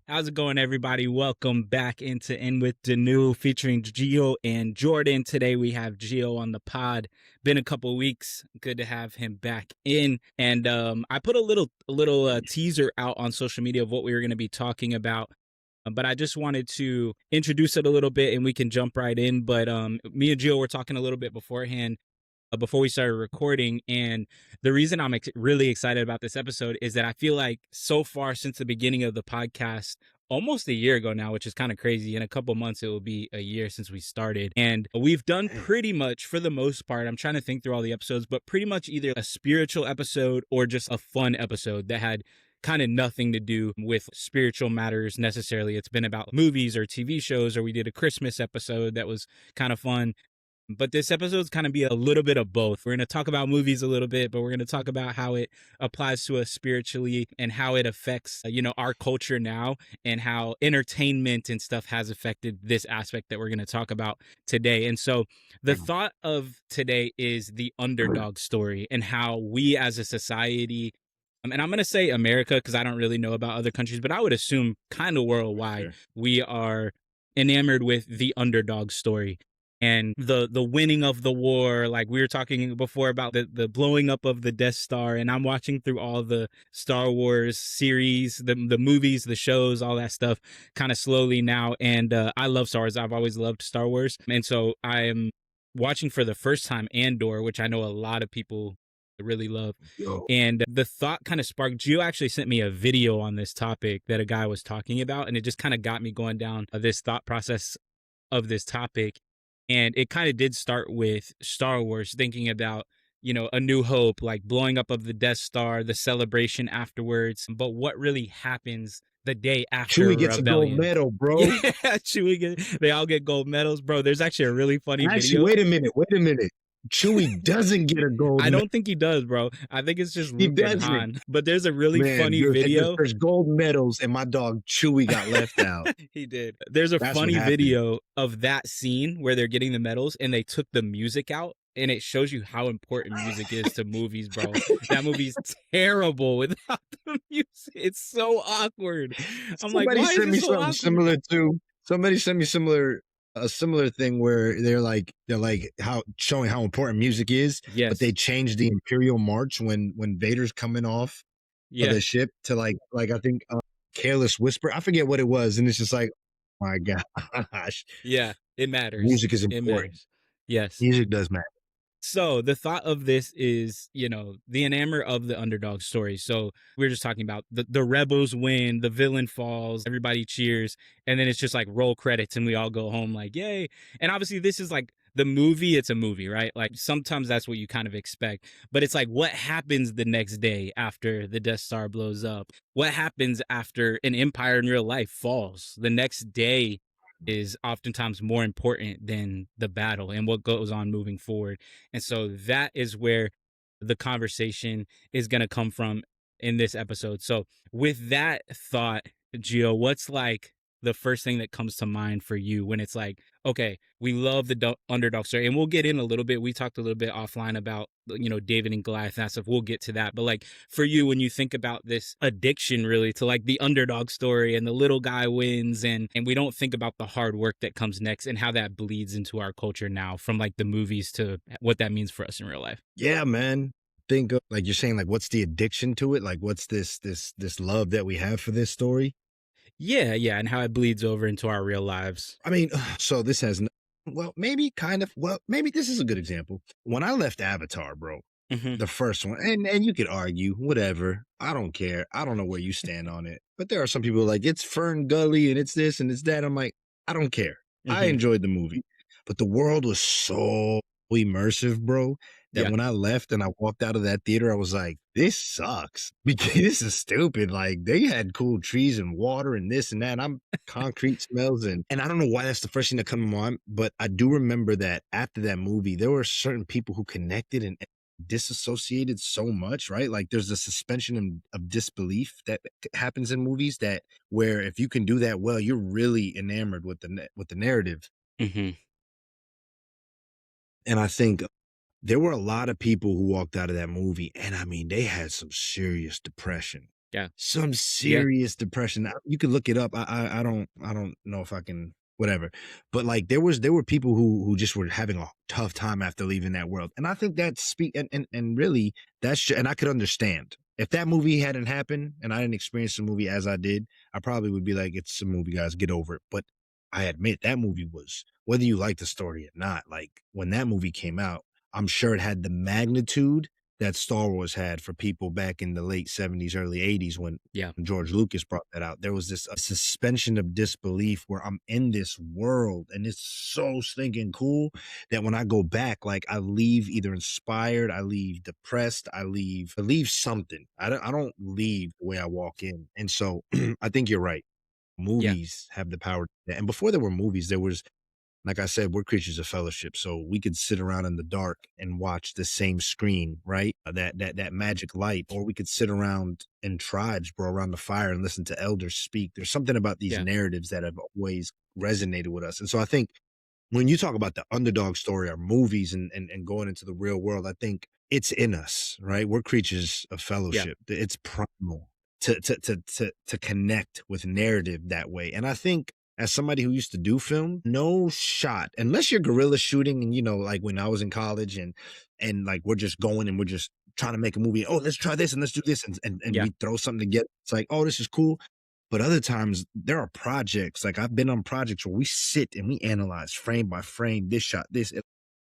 How's it going, everybody? Welcome back into In with Denoux featuring Gio and Jordan. Today we have Gio on the pod. Been a couple weeks. Good to have him back in. And I put a little teaser out on social media of what we were going to be talking about. But I just wanted to introduce it a little bit and we can jump right in. But me and Gio were talking a little bit beforehand before we started recording. And the reason I'm really excited about this episode is that I feel like so far since the beginning of the podcast, almost a year ago now, which is kind of crazy. In a couple months, it will be a year since we started. And we've done Dang. pretty much, for the most part, I'm trying to think through all the episodes, but pretty much either a spiritual episode or just a fun episode that had kind of nothing to do with spiritual matters necessarily. It's been about movies or TV shows, or we did a Christmas episode that was kind of fun. But this episode's kind of be a little bit of both. We're going to talk about movies a little bit, but we're going to talk about how it applies to us spiritually and how it affects, our culture now, and how entertainment and stuff has affected this aspect that we're going to talk about today. And so the thought of today is the underdog story and how we as a society, and I'm going to say America because I don't really know about other countries, but I would assume kind of worldwide, Sure. we are enamored with the underdog story and the winning of the war. Like we were talking before about the blowing up of the Death Star, and I'm watching through all the Star Wars series, the movies, the shows, all that stuff kind of slowly now. And I love Star Wars. I've always loved Star Wars. And so I am watching for the first time Andor, which I know a lot of people really love. Yo, And the thought kind of sparked. Gio actually sent me a video on this topic that a guy was talking about, and it just kind of got me going down this thought process of this topic. And it kind of did start with Star Wars, thinking about, A New Hope, like blowing up of the Death Star, the celebration afterwards. But what really happens the day after Chewie gets a gold rebellion? medal, bro. Yeah, they all get gold medals, bro. There's actually a really funny Actually, video. wait a minute. Chewie doesn't get a gold I medal. don't think he does, bro. I think it's just He Luke and doesn't. Han. But there's a really Man, funny video. there's gold medals, and my dog Chewie got left out. He did. There's a That's what funny happened. video of that scene where they're getting the medals and they took the music out, and it shows you how important music is to movies, bro. That movie's terrible without the music. It's so awkward. I'm like, Somebody why is sent me it so something awkward? similar too. Somebody sent me a similar thing where they're like how showing how important music is, but Yes. they changed the Imperial March when Vader's coming off of Yeah. the ship to like I think Careless Whisper. I forget what it was, and it's just like, oh my gosh, Yeah. It matters. music is It important. matters. Yes. Music does matter. So the thought of this is, the enamor of the underdog story. So we are just talking about the rebels win, the villain falls, everybody cheers, and then it's just like roll credits and we all go home like, yay. And obviously this is like the movie, it's a movie, right? Like sometimes that's what you kind of expect. But it's like what happens the next day after the Death Star blows up? What happens after an empire in real life falls? The next day is oftentimes more important than the battle and what goes on moving forward. And so that is where the conversation is going to come from in this episode. So with that thought, Gio, what's like the first thing that comes to mind for you when it's like, okay, we love the underdog story, and we'll get in a little bit. We talked a little bit offline about, David and Goliath and that stuff. We'll get to that. But like for you, when you think about this addiction really to like the underdog story and the little guy wins, and we don't think about the hard work that comes next and how that bleeds into our culture now from like the movies to what that means for us in real life. Yeah, man. Think of, like you're saying, like what's the addiction to it? Like what's this love that we have for this story? Yeah, yeah, and how it bleeds over into our real lives. I mean, so this has maybe kind of maybe this is a good example. When I left Avatar, bro, Mm-hmm. the first one, and you could argue whatever. I don't care. I don't know where you stand on it, but there are some people like it's Fern Gully and it's this and it's that. I'm like, I don't care. I Mm-hmm. enjoyed the movie, but the world was so immersive, bro, that Yeah. when I left and I walked out of that theater, I was like, this sucks because this is stupid. Like they had cool trees and water and this and that. I'm concrete smells and I don't know why that's the first thing that come to mind, but I do remember that after that movie, there were certain people who connected and disassociated so much, right? Like there's a suspension of disbelief that happens in movies that where if you can do that well, you're really enamored with with the narrative. Mm-hmm. And I think there were a lot of people who walked out of that movie, and I mean, they had some serious depression. Yeah. Some Yeah. serious depression. You could look it up. I don't know if I can whatever. But like there were people who just were having a tough time after leaving that world. And I think that speak and really and I could understand. If that movie hadn't happened and I didn't experience the movie as I did, I probably would be like, it's a movie, guys, get over it. But I admit that movie was, whether you like the story or not, like when that movie came out, I'm sure it had the magnitude that Star Wars had for people back in the late '70s, early '80s when Yeah. George Lucas brought that out. There was this suspension of disbelief where I'm in this world and it's so stinking cool that when I go back, like I leave either inspired, I leave depressed, I leave something. I don't leave the way I walk in. And so I think you're right. Yeah. Movies have the power. And before there were movies, there was, like I said, we're creatures of fellowship, so we could sit around in the dark and watch the same screen, right? That magic light, or we could sit around in tribes, bro, around the fire and listen to elders speak. There's something about these Yeah. narratives that have always resonated with us, and so I think when you talk about the underdog story or movies and going into the real world, I think it's in us, right? We're creatures of Yeah. fellowship. It's primal to connect with narrative that way. And I think as somebody who used to do film, no shot, unless you're guerrilla shooting and like when I was in college and like we're just going and we're just trying to make a movie. Oh, let's try this and let's do this and Yeah. we throw something together. It's like, oh, this is cool. But other times there are projects, like I've been on projects where we sit and we analyze frame by frame, this shot, this.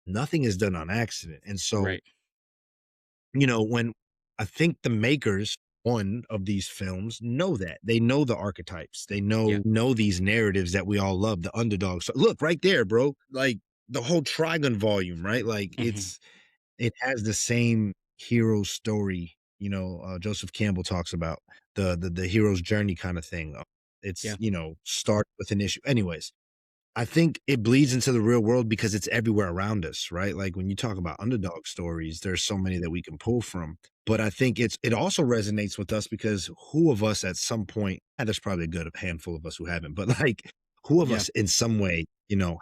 Nothing is done on accident. And so, Right. when I think the makers, one of these films know that. They know the archetypes. They Yeah. know these narratives that we all love, the underdogs. So look right there, bro. Like the whole Trigun volume, right? Like Hmm. it has the same hero story, Joseph Campbell talks about the hero's journey kind of thing. It's, Yeah. start with an issue. Anyways, I think it bleeds into the real world because it's everywhere around us, right? Like when you talk about underdog stories, there's so many that we can pull from. But I think it also resonates with us because who of us at some point, and there's probably a good handful of us who haven't, but like who of Yeah. us in some way,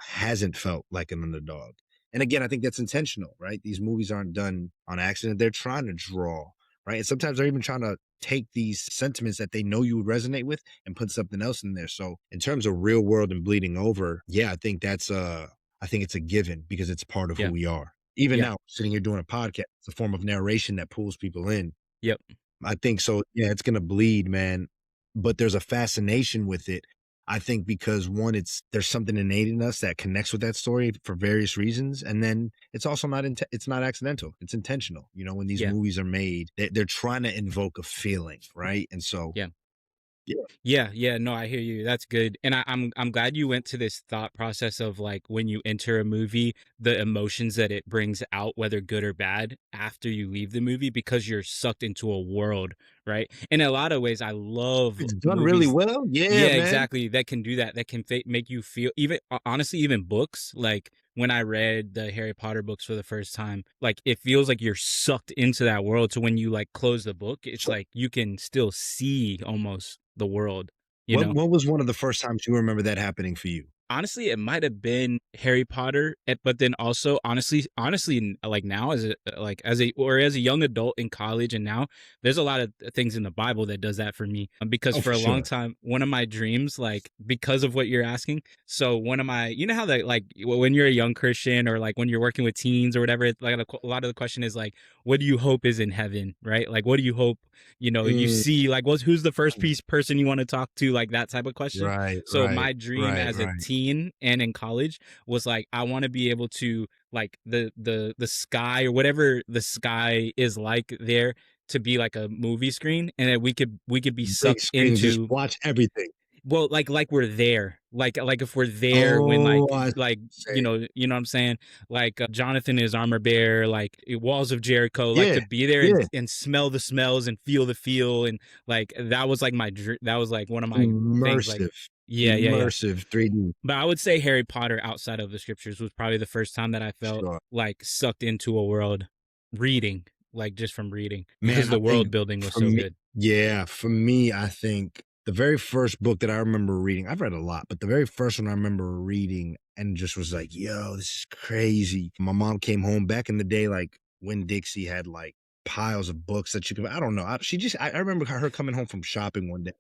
hasn't felt like an underdog? And again, I think that's intentional, right? These movies aren't done on accident. They're trying to draw, right? And sometimes they're even trying to take these sentiments that they know you would resonate with and put something else in there. So in terms of real world and bleeding over, yeah, I think it's a given because it's part of who Yeah. we are. Even Yeah. now, sitting here doing a podcast, it's a form of narration that pulls people in. Yep. I think so. Yeah, it's gonna bleed, man. But there's a fascination with it. I think because one, there's something innate in us that connects with that story for various reasons, and then it's also it's not accidental. It's intentional. When these Yeah. movies are made, they're trying to invoke a feeling, right? And so, Yeah. yeah, Yeah, yeah, no, I hear you. That's good. And I'm glad you went to this thought process of like when you enter a movie, the emotions that it brings out, whether good or bad, after you leave the movie because you're sucked into a world, right? In a lot of ways, I love it's done really movies. well. Yeah, Yeah, man. exactly. That can do that. That can make you feel even honestly, even books like when I read the Harry Potter books for the first time, like it feels like you're sucked into that world. So when you like close the book, it's So, like you can still see almost the world, you what know? what was one of the first times you remember that happening for you? Honestly, it might have been Harry Potter, but then also honestly, like now as a young adult in college and now, there's a lot of things in the Bible that does that for me. Because Oh, for for a long sure. time, one of my dreams, like because of what you're asking, so one of my, you know how that like when you're a young Christian or like when you're working with teens or whatever, it's like a lot of the question is like, what do you hope is in heaven, right? Like, what do you hope, you Mm, see, like, who's the first person you want to talk to, like that type of question. right, So right, my dream right, as a right. teen and in college was like I want to be able to like the sky or whatever the sky is like there to be like a movie screen and that we could be Big sucked screen and just into, watch everything. well, like we're there, like if we're there when Oh, I see like what you're saying. what I'm saying, like Jonathan is armor bearer, like walls of Jericho, like Yeah, to be there yeah. and smell the smells and feel the feel, and like that was like that was like one of my things, like Immersive. yeah, yeah, yeah. Immersive 3D. But I would say Harry Potter outside of the scriptures was probably the first time that I felt Sure. like sucked into a world reading, like just from reading Man, because I the think world building was for so me good. yeah, for me, I think the very first book that I remember reading, I've read a lot, but the very first one I remember reading and just was like, "Yo, this is crazy." My mom came home back in the day, like, Winn-Dixie had, like piles of books that you can I don't know, I remember her coming home from shopping one day,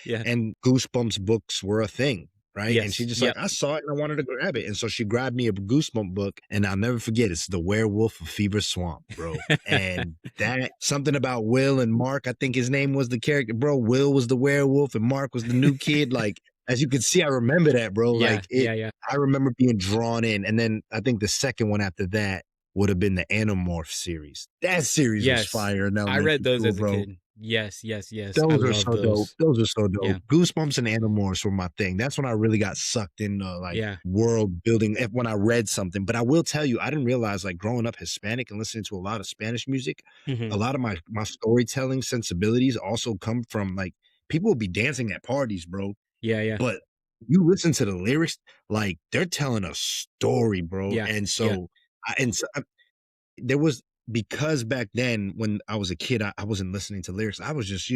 Yeah. and Goosebumps books were a thing, right? And she Yes. just like, Yep. "I saw it and I wanted to grab it." And so she grabbed me a Goosebump book, and I'll never forget, it's The Werewolf of Fever Swamp, bro. And that something about Will and Mark, I think his name was the character, bro. Will was the werewolf and Mark was the new kid. Like, as you can see, I remember that, bro. Yeah. Like Yeah. Yeah. I remember being drawn in. And then I think the second one after that would have been the Animorph series. That series was Yes. fire in I read elementary those school, as a bro. kid. Yes. Yes. Yes. I Those are love so dope. those. Those are so dope. Yeah. Goosebumps and Animorphs were my thing. That's when I really got sucked into, like, Yeah. world building when I read something. But I will tell you, I didn't realize, like, growing up Hispanic and listening to a lot of Spanish music, Hmm. a lot of my storytelling sensibilities also come from, like, people will be dancing at parties, bro, Yeah. Yeah. but you listen to the lyrics, like, they're telling a story, bro, Yeah. and Yeah. so I and so there was because back then when I was a kid, I wasn't listening to lyrics. I was just,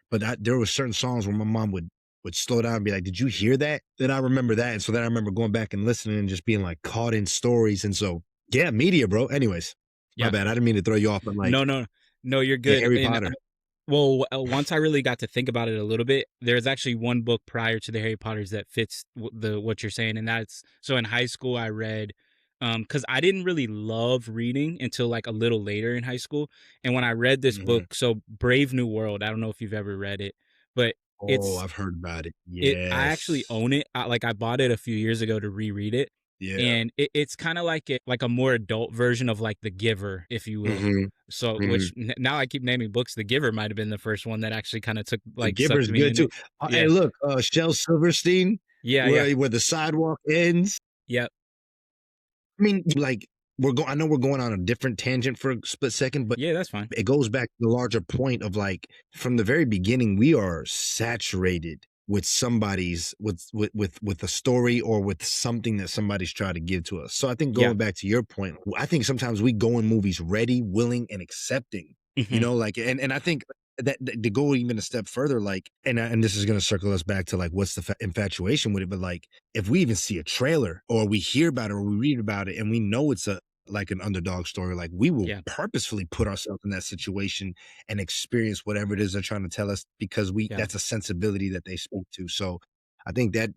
but there were certain songs where my mom would slow down and be like, "Did you hear that?" Then I remember that, and so then I remember going back and listening and just being like caught in stories. And so, yeah, media, bro. Anyways, my Yeah. bad. I didn't mean to throw you off, but like, No. No. No. You're yeah, good. Harry And Potter. well, once I really got to think about it a little bit, there's actually one book prior to the Harry Potters that fits the what you're saying, and that's so in high school I read, because I didn't really love reading until like a little later in high school, and when I read this Mhm. book, so Brave New World, I don't know if you've ever read it, but Oh, it's I've heard about it. I actually Yes. own it. I bought it a few years ago to reread it, Yeah. and it's kind of like a more adult version of like The Giver, if you will. Hmm. So, Hmm. which now I keep naming books. The Giver might have been the first one that actually kind of took The like sucked Giver's me good in too. it. Hey, Yeah, look, Shel Silverstein, yeah, yeah, where the sidewalk ends. yeah, I mean, like, I know we're going on a different tangent for a split second, but yeah. That's fine. it goes back to the larger point of, like, from the very beginning, we are saturated with somebody's with a story or with something that somebody's trying to give to us. So I think Yeah. going back to your point, I think sometimes we go in movies ready, willing, and accepting, Hmm. like, and I think that to go even a step further, like, and this is gonna circle us back to, like, what's the infatuation with it, but, like, if we even see a trailer or we hear about it or we read about it and we know it's a like an underdog story, like, we will Yeah, purposefully put ourselves in that situation and experience whatever it is they're trying to tell us because we yeah, that's a sensibility that they speak to. So I think that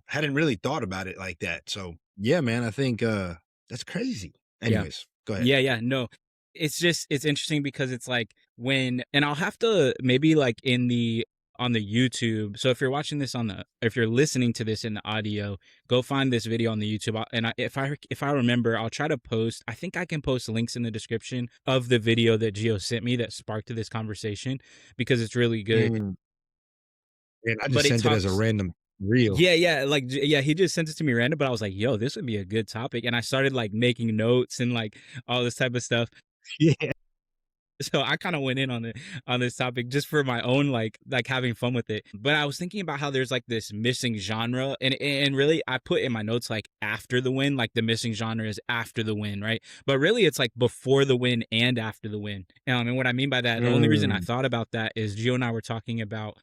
hadn't really thought about it like that. So yeah, man, I think that's crazy. yeah. Anyways, go ahead. Yeah, yeah, no. It's interesting because it's like when and I'll have to maybe like in the on the YouTube. So if you're watching this on the if you're listening to this in the audio, go find this video on the YouTube. And if I remember, I'll try to post. I think I can post links in the description of the video that Gio sent me that sparked this conversation because it's really good. Mm, and I just But he sent it as a talks random reel. yeah, yeah, like yeah, he just sent it to me random, but I was like, "Yo, this would be a good topic," and I started like making notes and like all this type of stuff. Yeah. So I kind of went in on this topic just for my own like having fun with it. But I was thinking about how there's like this missing genre and really I put in my notes like after the win, like the missing genre is after the win, right? But really it's like before the win and after the win. And what I mean by that, the only reason I Mm, thought about that is Gio and I were talking about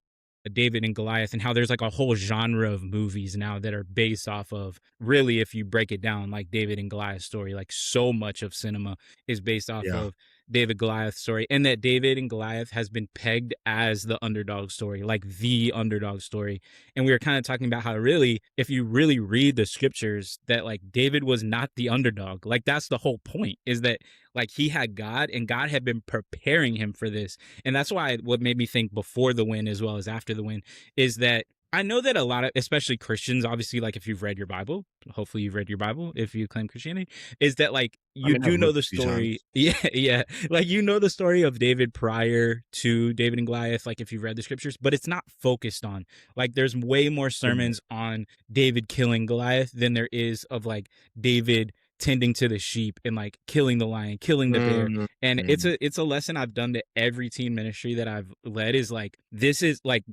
David and Goliath and how there's like a whole genre of movies now that are based off of really if you break it down like David and Goliath story, like so much of cinema is based off yeah. of David Goliath story, and that David and Goliath has been pegged as the underdog story, like the underdog story. And we were kind of talking about how really, if you really read the scriptures, that like David was not the underdog. Like that's the whole point, is that like he had God and God had been preparing him for this. And that's why what made me think before the win as well as after the win is that I know that a lot of, especially Christians, obviously, like if you've read your Bible, hopefully you've read your Bible if you claim Christianity, is that like I you mean, I've do know looked the a few times. story. Yeah, yeah. Like you know the story of David prior to David and Goliath, like if you've read the scriptures, but it's not focused on. Like there's way more Yeah. sermons on David killing Goliath than there is of like David tending to the sheep and like killing the lion, killing the bear. Mm, And mm, it's a lesson I've done to every teen ministry that I've led is like this is like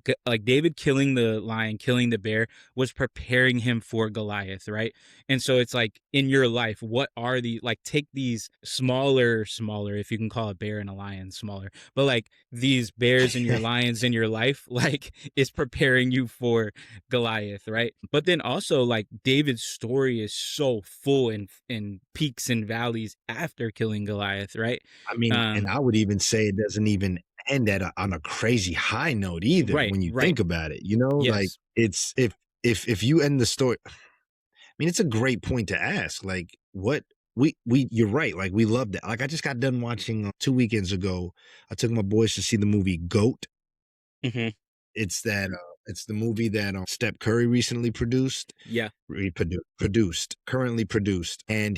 David killing the lion, killing the bear was preparing him for Goliath, right? And so it's like in your life, what are the like take these smaller, if you can call a bear and a lion smaller, but like these bears and your lions in your life, like is preparing you for Goliath, right? But then also like David's story is so full and peaks and valleys after killing Goliath, right? I mean, and Um, I would even say it doesn't even end on a crazy high note either right, when you right. think about it, you know? Like, Yes. it's if you end the story, I mean, it's a great point to ask, like, what we you're right, like, we love that. Like, I just got done watching, 2 weekends ago, I took my boys to see the movie GOAT. Hmm. It's the movie that, Steph Curry recently Yeah. currently produced, and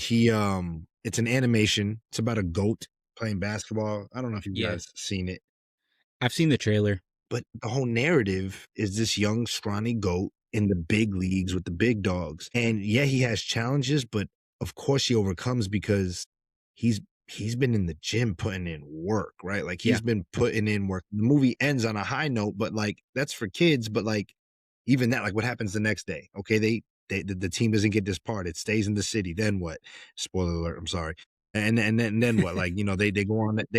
it's an animation. It's about a goat playing basketball. I don't know if you Yeah. guys seen it, I've seen the trailer. but the whole narrative is this young, scrawny goat in the big leagues with the big dogs. And yeah, he has challenges, but of course he overcomes because he's he's been in the gym putting in work, right? Like Yeah. he's been putting in work. The movie ends on a high note, but like that's for kids, but like even that, like what happens the next day? Okay, the team doesn't get this part. It stays in the city. Then what? Spoiler alert, I'm sorry. And then what? Like, they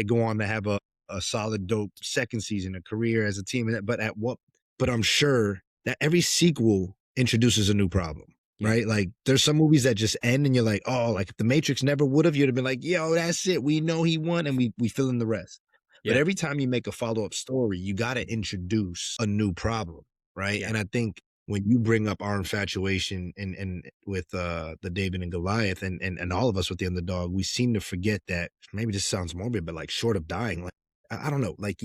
go on to have a solid dope second season, a career as a team. But I'm sure that every sequel introduces a new problem, Yeah. right? Like there's some movies that just end and you're like, oh, like if the Matrix never would have, you'd have been like, yo, that's it. We know he won and we fill in the rest. But Yeah. every time you make a follow-up story, you got to introduce a new problem, right? Yeah. And I think when you bring up our infatuation and with the David and Goliath and all of us with the underdog, we seem to forget that maybe this sounds morbid, but like short of dying, like I don't know, like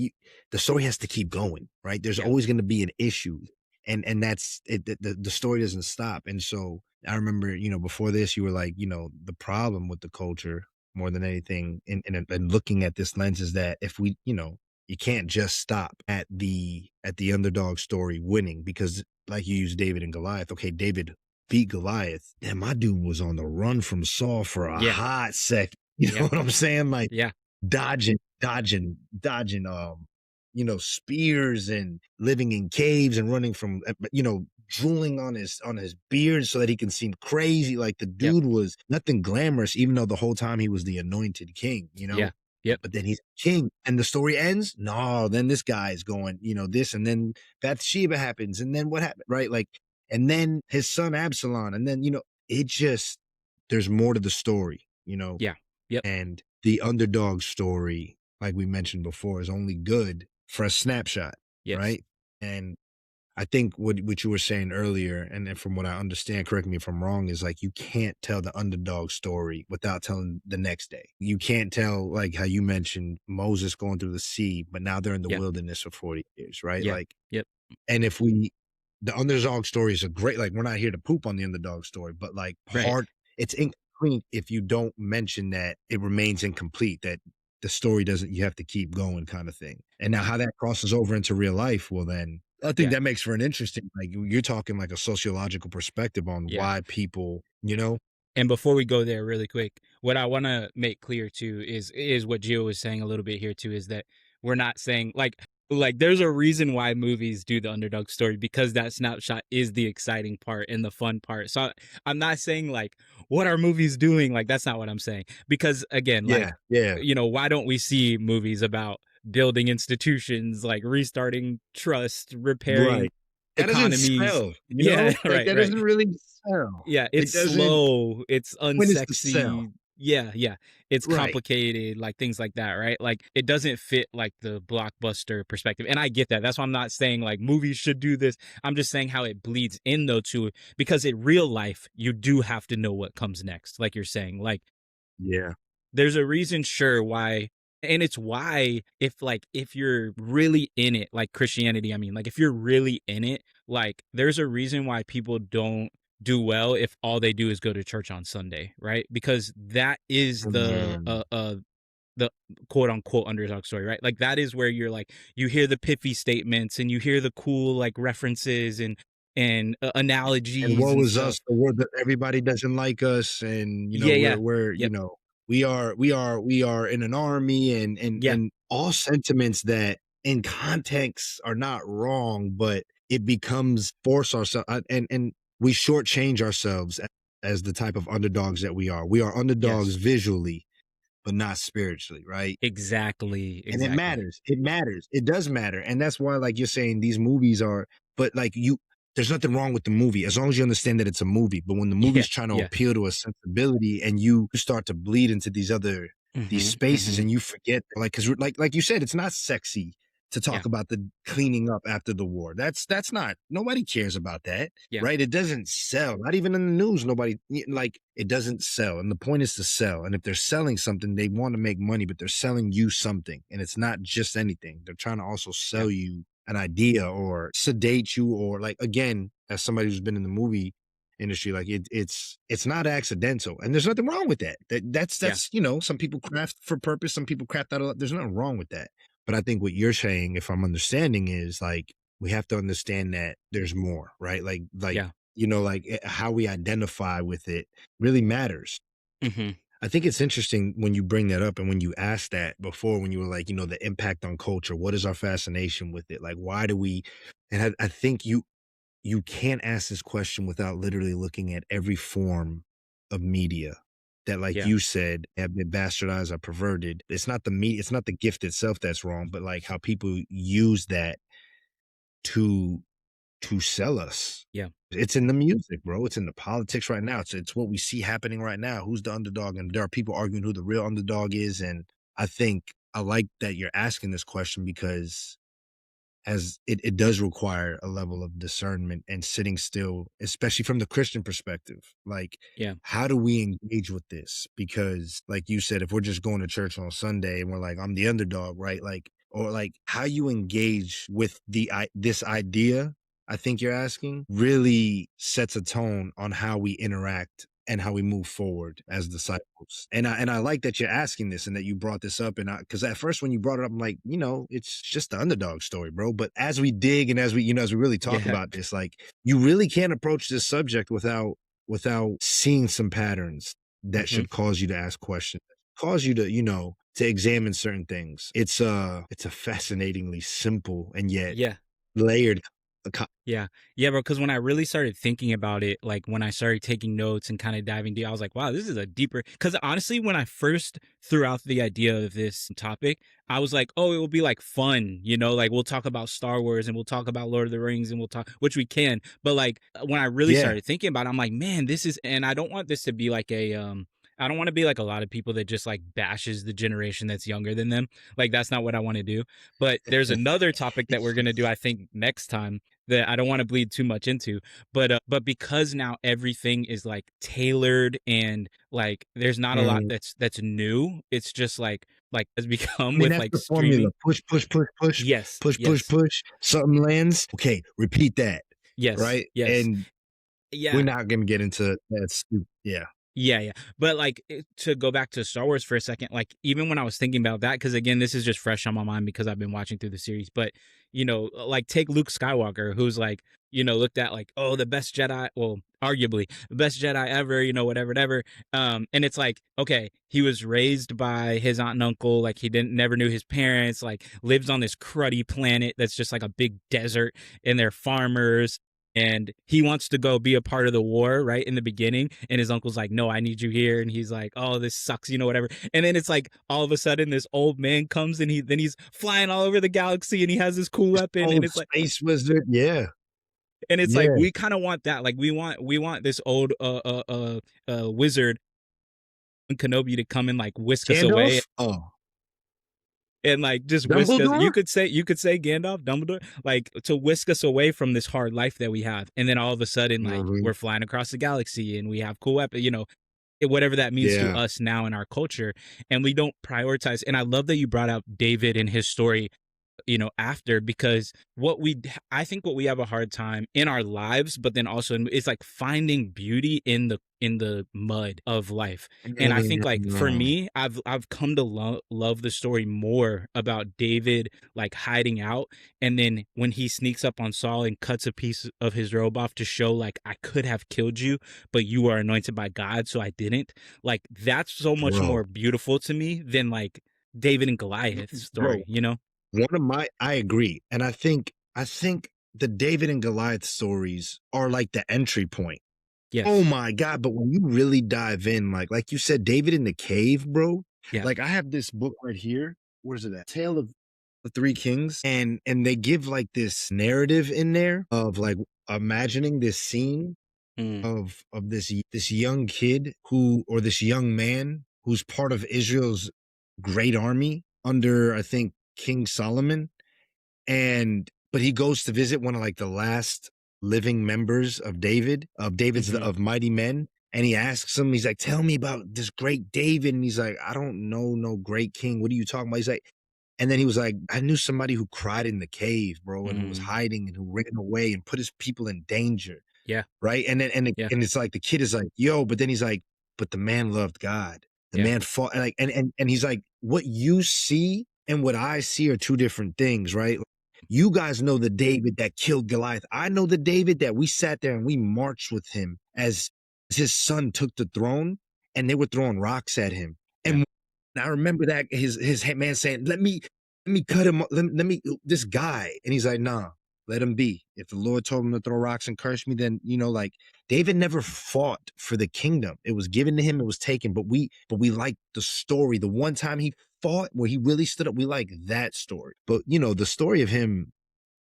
the story has to keep going, right? There's Yeah. always going to be an issue, and that's it. The story doesn't stop, and so I remember, before this, you were like, the problem with the culture more than anything, and looking at this lens is that if we, you can't just stop at the underdog story winning because like you use David and Goliath. Okay, David beat Goliath. And my dude was on the run from Saul for a Yeah. hot second. You know Yeah. what I'm saying? Like Yeah. dodging, spears and living in caves and running from, drooling on his beard so that he can seem crazy. Like the Yep. dude was nothing glamorous, even though the whole time he was the anointed king, Yeah. Yep. but then he's king and the story ends. No, then this guy is going, this, and then Bathsheba happens, and then what happened, right? Like, and then his son Absalom, and then, it just, there's more to the story, Yeah. Yep. and the underdog story, like we mentioned before, is only good for a snapshot, Yes. right? And I think what you were saying earlier, and then from what I understand, correct me if I'm wrong, is like you can't tell the underdog story without telling the next day. You can't tell like how you mentioned Moses going through the sea, but now they're in the Yeah. wilderness for 40 years, right? Yeah. Like, Yep. and the underdog story is a great, like, we're not here to poop on the underdog story, but like Right. it's incomplete if you don't mention that it remains incomplete, that the story doesn't, you have to keep going kind of thing. And now how that crosses over into real life, well, then I think Yeah. that makes for an interesting, like, you're talking like a sociological perspective on Yeah. why people. And before we go there really quick, what I want to make clear too is what Gio was saying a little bit here too, is that we're not saying like there's a reason why movies do the underdog story, because that snapshot is the exciting part and the fun part. So I'm not saying like what are movies doing, like that's not what I'm saying, because again, Yeah, like, yeah, why don't we see movies about building institutions, like restarting trust, repairing right. That doesn't economies? sell, Yeah. like, Right, that right. doesn't really sell. Yeah, It it's doesn't. slow, it's When is the sell? unsexy. Yeah, yeah. It's Right. complicated, like things like that, right? Like it doesn't fit like the blockbuster perspective. And I get that. That's why I'm not saying like movies should do this. I'm just saying how it bleeds in though too, because in real life you do have to know what comes next. Like you're saying, like Yeah. there's a reason, sure, why, and it's why if you're really in it, like Christianity, I mean, like if you're really in it, like there's a reason why people don't do well if all they do is go to church on Sunday, right? Because that is Man. the quote unquote underdog story, right? Like that is where you're like you hear the pithy statements and you hear the cool like references and And analogies woe and is stuff. us, the word that everybody doesn't like us, and Yeah, yeah. we're Yep. we are in an army, and and Yeah. and all sentiments that in context are not wrong, but it becomes force ourselves, and we shortchange ourselves as the type of underdogs that we are. We are underdogs Yes. visually, but not spiritually, right? Exactly. And it Exactly. matters. It matters. It does matter. And that's why, like you're saying, these movies are, but like there's nothing wrong with the movie as long as you understand that it's a movie. But when the Yeah, movie's trying to yeah. appeal to a sensibility and you start to bleed into these Mhm, spaces mhm. and you forget, like, because like you said, it's not sexy to Yeah, talk about the cleaning up after the war. That's not, nobody cares about that, yeah, right? It doesn't sell. Not even in the news. Nobody, like, it doesn't sell. And the point is to sell. And if they're selling something, they want to make money, but they're selling you something. And it's not just anything. They're trying to also yeah, sell you an idea or sedate you, or, like, again, as somebody who's been in the movie industry, like, it's not accidental, and there's nothing wrong with that. yeah, That's, some people craft for purpose, some people craft out of, there's nothing wrong with that. But I think what you're saying, if I'm understanding, is like we have to understand that there's more, right? yeah. Like, how we identify with it really matters. Mhm. I think it's interesting when you bring that up and when you asked that before, when you were like, the impact on culture. What is our fascination with it? Like, why do we? And I think you can't ask this question without literally looking at every form of media that, like Yeah, you said, have been bastardized or perverted. It's not the meat, it's not the gift itself that's wrong, but like how people use that to sell us. yeah, It's in the music, bro. It's in the politics right now. It's what we see happening right now. Who's the underdog? And there are people arguing who the real underdog is. And I think I like that you're asking this question, because as it does require a level of discernment and sitting still, especially from the Christian perspective. Like, yeah, how do we engage with this? Because, like you said, if we're just going to church on Sunday and we're like, I'm the underdog, right? Like, or like how you engage with this idea, I think you're asking, really sets a tone on how we interact and how we move forward as disciples. And I like that you're asking this and that you brought this up. And because at first when you brought it up, I'm like, it's just the underdog story, bro. But as we dig and as we really talk yeah. about this, like, you really can't approach this subject without seeing some patterns that Mhm. should cause you to ask questions, cause you to examine certain things. It's a fascinatingly simple and yet Yeah. layered. Yeah. Yeah, bro, because when I really started thinking about it, like, when I started taking notes and kinda diving deep, I was like, "Wow, this is a deeper." Because honestly, when I first threw out the idea of this topic, I was like, "Oh, it will be, like, fun," like, we'll talk about Star Wars, and we'll talk about Lord of the Rings, and we'll talk, which we can, but, like, when I really Yeah. started thinking about it, I'm like, "Man, this is," and I don't want this to be like I don't wanna be like a lot of people that just, like, bashes the generation that's younger than them. Like, that's not what I wanna do. But there's another topic that we're gonna do, I think, next time, that I don't want to bleed too much into. But because now everything is like tailored, and like there's not a lot Mm. that's new. It's just like has I become mean, with that's like the formula. streaming. Push, push, push, push, Yes, push, push, yes, push. Something lands. Okay, repeat that. yes, Right? yes. And we're Yeah. not gonna get into that yeah. Yeah, yeah. But like to go back to Star Wars for a second, like even when I was thinking about that, because again, this is just fresh on my mind because I've been watching through the series. But like take Luke Skywalker, who's like, looked at like, oh, the best Jedi, well, arguably the best Jedi ever, whatever, whatever. And it's like, okay, he was raised by his aunt and uncle, like he didn't never knew his parents, like lives on this cruddy planet that's just like a big desert, and they're farmers, and he wants to go be a part of the war right in the beginning, and his uncle's like, no, I need you here, and he's like, oh, this sucks, whatever. And then it's like all of a sudden this old man comes, and he's flying all over the galaxy, and he has this cool weapon, and Old it's like, space wizard. Yeah. Yeah. we kind of want that, like we want this old wizard Kenobi to come and like whisk us away, Gandalf? Oh. and like just whisk us. Dumbledore? You could say Gandalf, Dumbledore, like to whisk us away from this hard life that we have, and then all of a sudden, like Mhm. we're flying across the galaxy, and we have cool weapons, whatever that means to Yeah. us now in our culture, and we don't prioritize. And I love that you brought out David and his story, after, because I think what we have a hard time in our lives, but then also it's like finding beauty in the mud of life. And I think like for Mm. me, I've come to love the story more about David like hiding out, and then when he sneaks up on Saul and cuts a piece of his robe off to show like, I could have killed you, but you are anointed by God, so I didn't. Like that's so much Bro. more beautiful to me than like David and Goliath Bro, story. I agree. And I think the David and Goliath stories are like the entry point. Oh Yes. my God. But when you really dive in, like you said, David in the cave, bro. Yeah. Like, I have this book right here. Where's it at? Tale of the Three Kings. And they give like this narrative in there of like imagining this scene Mm. of this young kid who or this young man who's part of Israel's great army under, I think, King Solomon. And but he goes to visit one of like the last living members of David's Mhm. of mighty men. And he asks him, he's like, tell me about this great David. And he's like, I don't know no great king. What are you talking about? He's like, and then he was like, I knew somebody who cried in the cave, bro, and who was Mm. hiding and who ran away and put his people in danger. Yeah. Right? And then Yeah. and it's like the kid is like, "Yo," but then he's like, "But the man loved God. The Yeah. man fought," and like and he's like, "What you see and what I see are 2 different things, right? You guys know the David that killed Goliath. I know the David that we sat there and we marched with him as his son took the throne, and they were throwing rocks at him. Yeah. And I remember that his man saying, let me cut him, let me this guy." And he's like, "Nah, let him be. If the Lord told him to throw rocks and curse me, then like David never fought for the kingdom. It was given to him, it was taken. But we like the story. The one time he fought where he really stood up, we like that story. But the story of him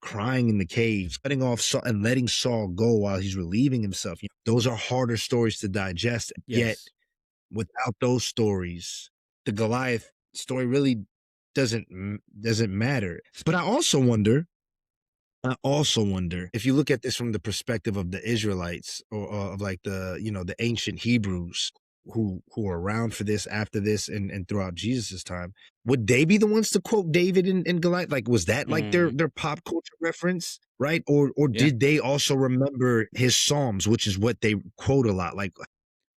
crying in the caves, cutting off Saul and letting Saul go while he's relieving himself. Those are harder stories to digest. Yet Yes. without those stories, the Goliath story really doesn't matter. But I also wonder if you look at this from the perspective of the Israelites or of like the ancient Hebrews who are around for this after this and throughout Jesus's time, would they be the ones to quote David and Goliath? Like, was that like their Mm. their pop culture reference, right? Or Yeah. did they also remember his Psalms, which is what they quote a lot? Like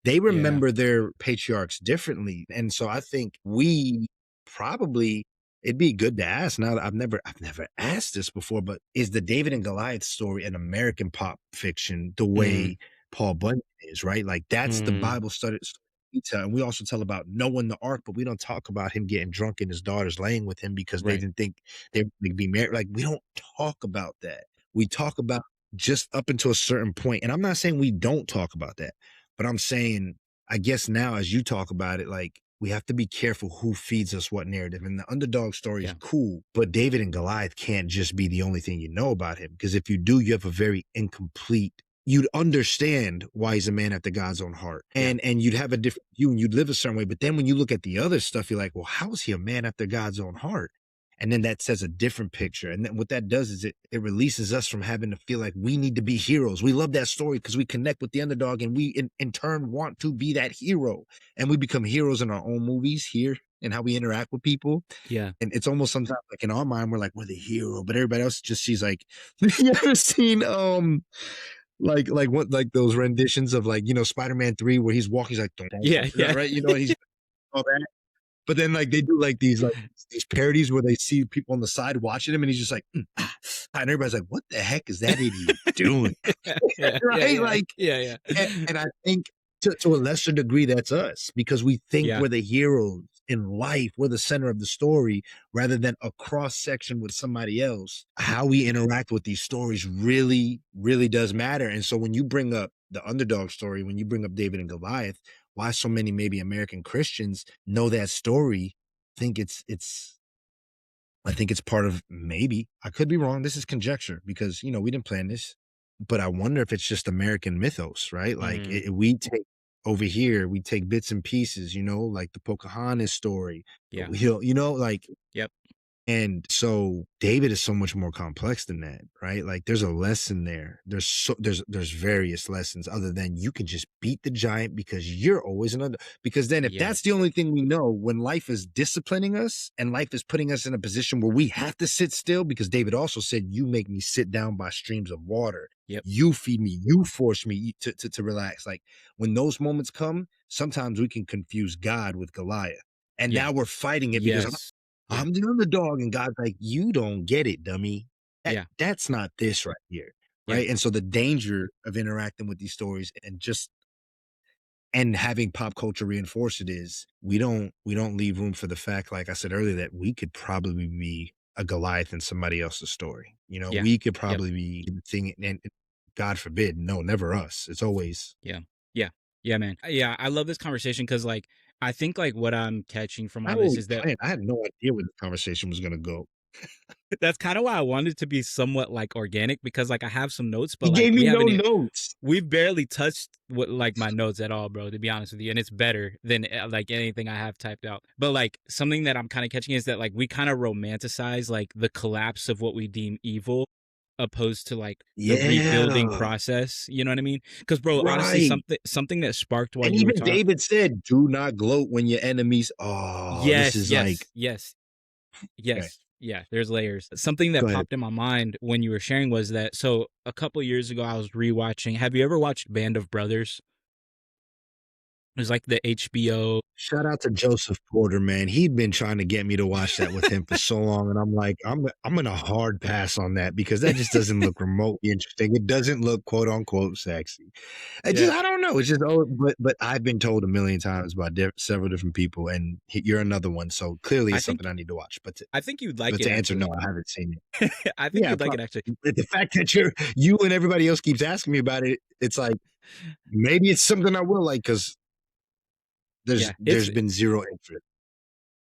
they Yeah. remember their patriarchs differently. And so I think we probably it'd be good to ask now that I've never asked this before, but is the David and Goliath story an American pop fiction the Mm. way Paul Bunyan is, right? Like that's the Mm. Bible study we tell. And we also tell about Noah and the ark, but we don't talk about him getting drunk and his daughters laying with him because they Right. didn't think they would be married. Like we don't talk about that. We talk about just up until a certain point. And I'm not saying we don't talk about that. But I'm saying, I guess now as you talk about it, like we have to be careful who feeds us what narrative. And the underdog story is Yeah. cool, but David and Goliath can't just be the only thing you know about him. Because if you do, you have a very incomplete. You'd understand why he's a man after God's own heart, Yeah. and you'd have a different view, and you'd live a certain way. But then when you look at the other stuff, you're like, well, how is he a man after God's own heart? And then that says a different picture. And then what that does is it releases us from having to feel like we need to be heroes. We love that story because we connect with the underdog and we in turn want to be that hero. And we become heroes in our own movies here and how we interact with people. Yeah. And it's almost sometimes like in our mind, we're like, we're the hero, but everybody else just sees like you ever seen like what like those renditions of like, Spider-Man 3 where he's walking, he's like, "Dun, dun, Yeah. dun," Yeah. right? And he's all that. But then, like, they do, these parodies where they see people on the side watching him, and he's just like, and everybody's like, "What the heck is that idiot doing?" Yeah. Yeah. Right? Yeah. Like, Yeah. Yeah. and I think to a lesser degree, that's us because we think Yeah. we're the heroes in life. We're the center of the story rather than a cross section with somebody else. How we interact with these stories really, really does matter. And so when you bring up the underdog story, when you bring up David and Goliath, why so many maybe American Christians know that story, think I think it's part of maybe I could be wrong. This is conjecture because we didn't plan this, but I wonder if it's just American mythos, right? Like Mm. we take over here, we take bits and pieces, like the Pocahontas story, but Yeah. like Yep. and so David is so much more complex than that, right? Like there's a lesson there. There's various lessons other than you can just beat the giant because you're always another. Because then if Yeah. that's the only thing we know when life is disciplining us and life is putting us in a position where we have to sit still, because David also said, "You make me sit down by streams of water. Yep. You feed me. You force me to relax." Like when those moments come, sometimes we can confuse God with Goliath. And Yeah. now we're fighting it because Yes. Yeah. I'm the underdog, and God's like, "You don't get it, dummy. Yeah. That's not this right here." Yeah. Right? And so the danger of interacting with these stories and having pop culture reinforce it is we don't leave room for the fact, like I said earlier, that we could probably be a Goliath in somebody else's story. Yeah. We could Yep. probably be the thing, and God forbid, no, never us. It's always Yeah. Yeah. Yeah, man. Yeah, I love this conversation because, like, I think, like, what I'm catching from I all this always is that planned. I had no idea where the conversation was gonna go. That's kind of why I wanted to be somewhat like organic because like I have some notes, He but like gave me no notes. we've barely touched what like my notes at all, bro, to be honest with you. And it's better than like anything I have typed out. But like something that I'm kind of catching is that like we kind of romanticize like the collapse of what we deem evil opposed to like the rebuilding Yeah, process. You know what I mean? Because bro, honestly, right. something that sparked while And you were even talking. David said, "Do not gloat when your enemies." Oh, this Yes, is like yes, yes. okay. Yes. Yeah, there's layers. Something that Go ahead. popped in my mind when you were sharing was that so a couple years ago I was rewatching. Have you ever watched Band of Brothers? It was like the HBO. Shout out to Joseph Porter, man. He'd been trying to get me to watch that with him for so long, and I'm like, I'm gonna hard pass on that because that just doesn't look remotely interesting. It doesn't look quote unquote sexy. Yeah. I don't know. It's just oh, but I've been told a million times by several different people, and you're another one. So clearly, I it's think something I need to watch. I think you'd like But it to answer, no, actually. I haven't seen it. I think Yeah, you'd like it actually. but the fact that you and everybody else keeps asking me about it, it's like maybe it's something I will like because Yeah. there's been zero interest.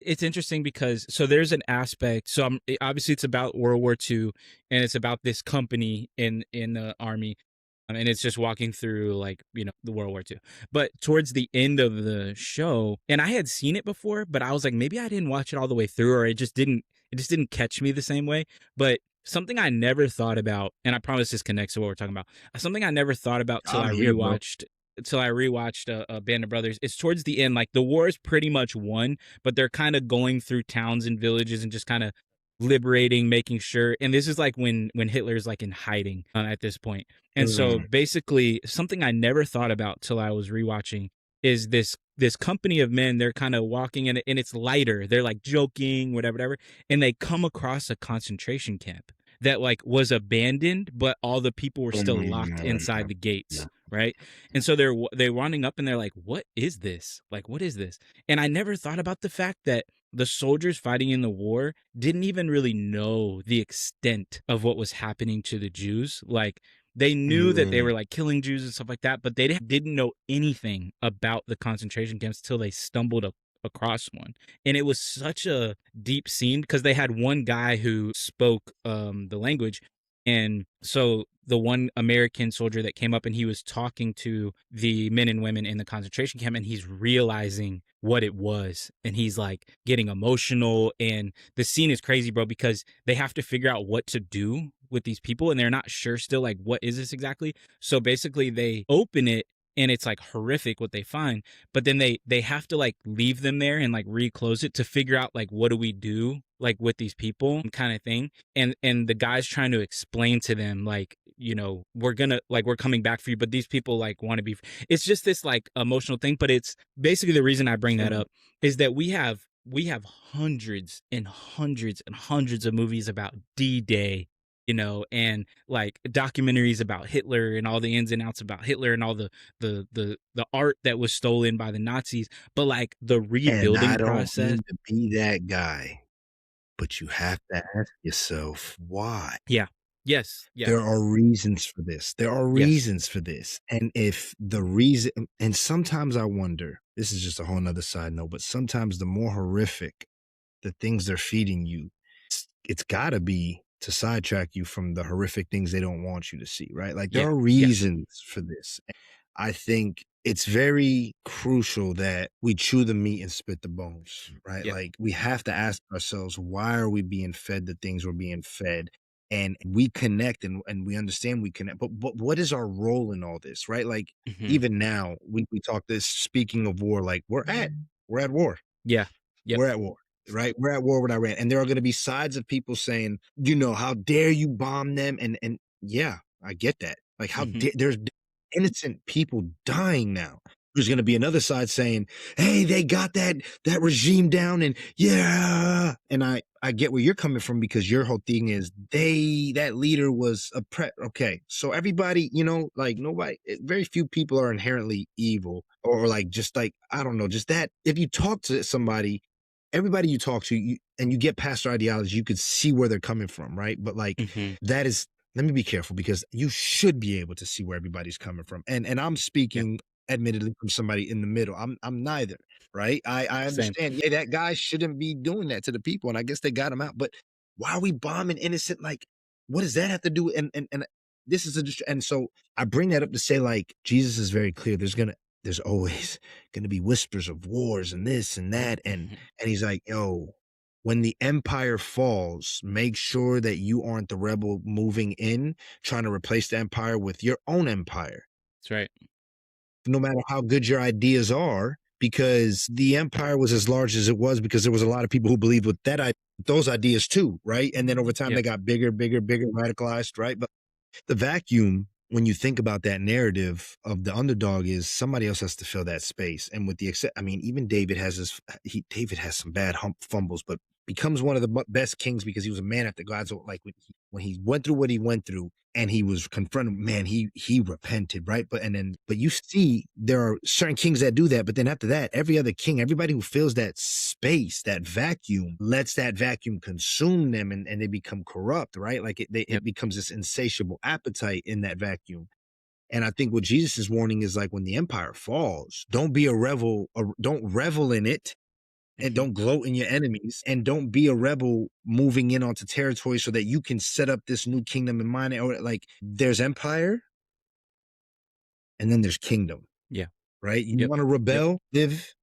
It's interesting because so there's an aspect. So obviously it's about World War II, and it's about this company in the army, and it's just walking through like the World War II. But towards the end of the show, and I had seen it before, but I was like maybe I didn't watch it all the way through, or it just didn't catch me the same way. But something I never thought about, and I promise this connects to what we're talking about. Something I never thought about I'm here, bro. till I rewatched Band of Brothers. It's towards the end, like the war is pretty much won, but they're kind of going through towns and villages and just kind of liberating, making sure. And this is like when Hitler's like in hiding at this point. And so Mm, basically, something I never thought about till I was rewatching is this company of men. They're kind of walking in, and it's lighter. They're like joking, whatever, and they come across a concentration camp that like was abandoned, but all the people were still locked inside the yeah. gates, right? And so they're winding up, and they're like, "What is this? Like, what is this?" And I never thought about the fact that the soldiers fighting in the war didn't even really know the extent of what was happening to the Jews. Like they knew that they Mm, were like killing Jews and stuff like that, but they didn't know anything about the concentration camps till they stumbled across one. And it was such a deep scene because they had one guy who spoke the language. And so the one American soldier that came up and he was talking to the men and women in the concentration camp, and he's realizing what it was, and he's like getting emotional. And the scene is crazy, bro, because they have to figure out what to do with these people, and they're not sure still, like, what is this exactly. So basically they open it, and it's like horrific what they find, but then they have to like leave them there and like reclose it to figure out like what do we do like with these people kind of thing. And the guy's trying to explain to them like, we're gonna like we're coming back for you, but these people like want to be. It's just this like emotional thing, but it's basically the reason I bring that mm. up is that we have hundreds and hundreds and hundreds of movies about D-Day, and like documentaries about Hitler and all the ins and outs about Hitler and all the art that was stolen by the Nazis, but like the And I rebuilding don't process. mean to be that guy, but you have to ask yourself why. Yeah. Yes. Yeah. There are reasons for this. There are Yes. reasons for this. And if the reason and sometimes I wonder, this is just a whole nother side note, but sometimes the more horrific the things they're feeding you, it's gotta be to sidetrack you from the horrific things they don't want you to see, right? Like there Yeah. are Yes. reasons for this. I think it's very crucial that we chew the meat and spit the bones, right? Yeah. Like we have to ask ourselves, why are we being fed the things we're being fed? And we connect and we understand we connect. But what is our role in all this, right? Like Hmm. even now, we talk this speaking of war, like we're at war. Yeah. Yep. We're at war, right? We're at war with Iran, and there are going to be sides of people saying, how dare you bomb them? And yeah, I get that. Like, Hmm. there's innocent people dying now. There's going to be another side saying, "Hey, they got that regime down," and yeah, and I get where you're coming from because your whole thing is that leader was a okay, so everybody, like nobody, very few people are inherently evil or like just like I don't know, just that if you talk to somebody everybody you talk to, and you get past their ideology, you could see where they're coming from, right? But like Hmm. that is let me be careful because you should be able to see where everybody's coming from. And I'm Yeah. speaking admittedly from somebody in the middle. I'm neither, right? I Same. understand. Yeah, that guy shouldn't be doing that to the people, and I guess they got him out. But Why are we bombing innocent? Like, what does that have to do? And this is and so I bring that up to say, like, Jesus is very clear. There's always gonna be whispers of wars and this and that. Mhm. And he's like, yo, when the empire falls, make sure that you aren't the rebel moving in, trying to replace the empire with your own empire, That's right. no matter how good your ideas are, because the empire was as large as it was because there was a lot of people who believed with those ideas too, right? And then over time Yep. they got bigger, bigger, bigger, radicalized, right? But the vacuum, when you think about that narrative of the underdog, is somebody else has to fill that space. And with the I mean, even David has David has some bad fumbles, but becomes one of the best kings because he was a man after God's own. Like when he went through what he went through, and he was confronted, man, he repented, right? But you see, there are certain kings that do that, but then after that, every other king, everybody who fills that space, that vacuum, lets that vacuum consume them, and they become corrupt, right? Like it Yep. becomes this insatiable appetite in that vacuum. And I think what Jesus is warning is like when the empire falls, don't be a revel, don't revel in it, and Mhm. don't gloat in your enemies, and don't be a rebel moving in onto territory so that you can set up this new kingdom in mind. Or like there's empire and then there's kingdom, Yeah. right? You Yep. want to Yep. rebel, live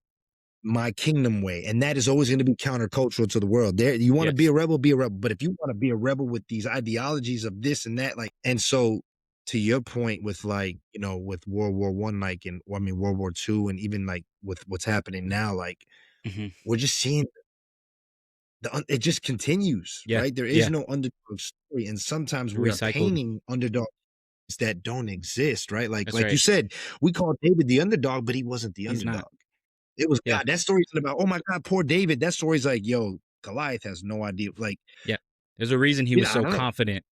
my kingdom way. And that is always going to be countercultural to the world. There, you want to be Yes. a rebel, be a rebel. But if you want to be a rebel with these ideologies of this and that, like, and so to your point with like, with World War I, like, and I mean, World War II, and even like with what's happening now, like, Mhm. we're just seeing it just continues, Yeah. right? There is Yeah. no underdog story. And sometimes we are Recycled. painting underdogs that don't exist, right? That's Like you right. said, we call David the underdog, but he wasn't the He's not. underdog. It was Yeah. God. That story isn't about, oh my God, poor David. That story's like, yo, Goliath has no idea. Like, Yeah. There's a reason he was I so don't know. confident,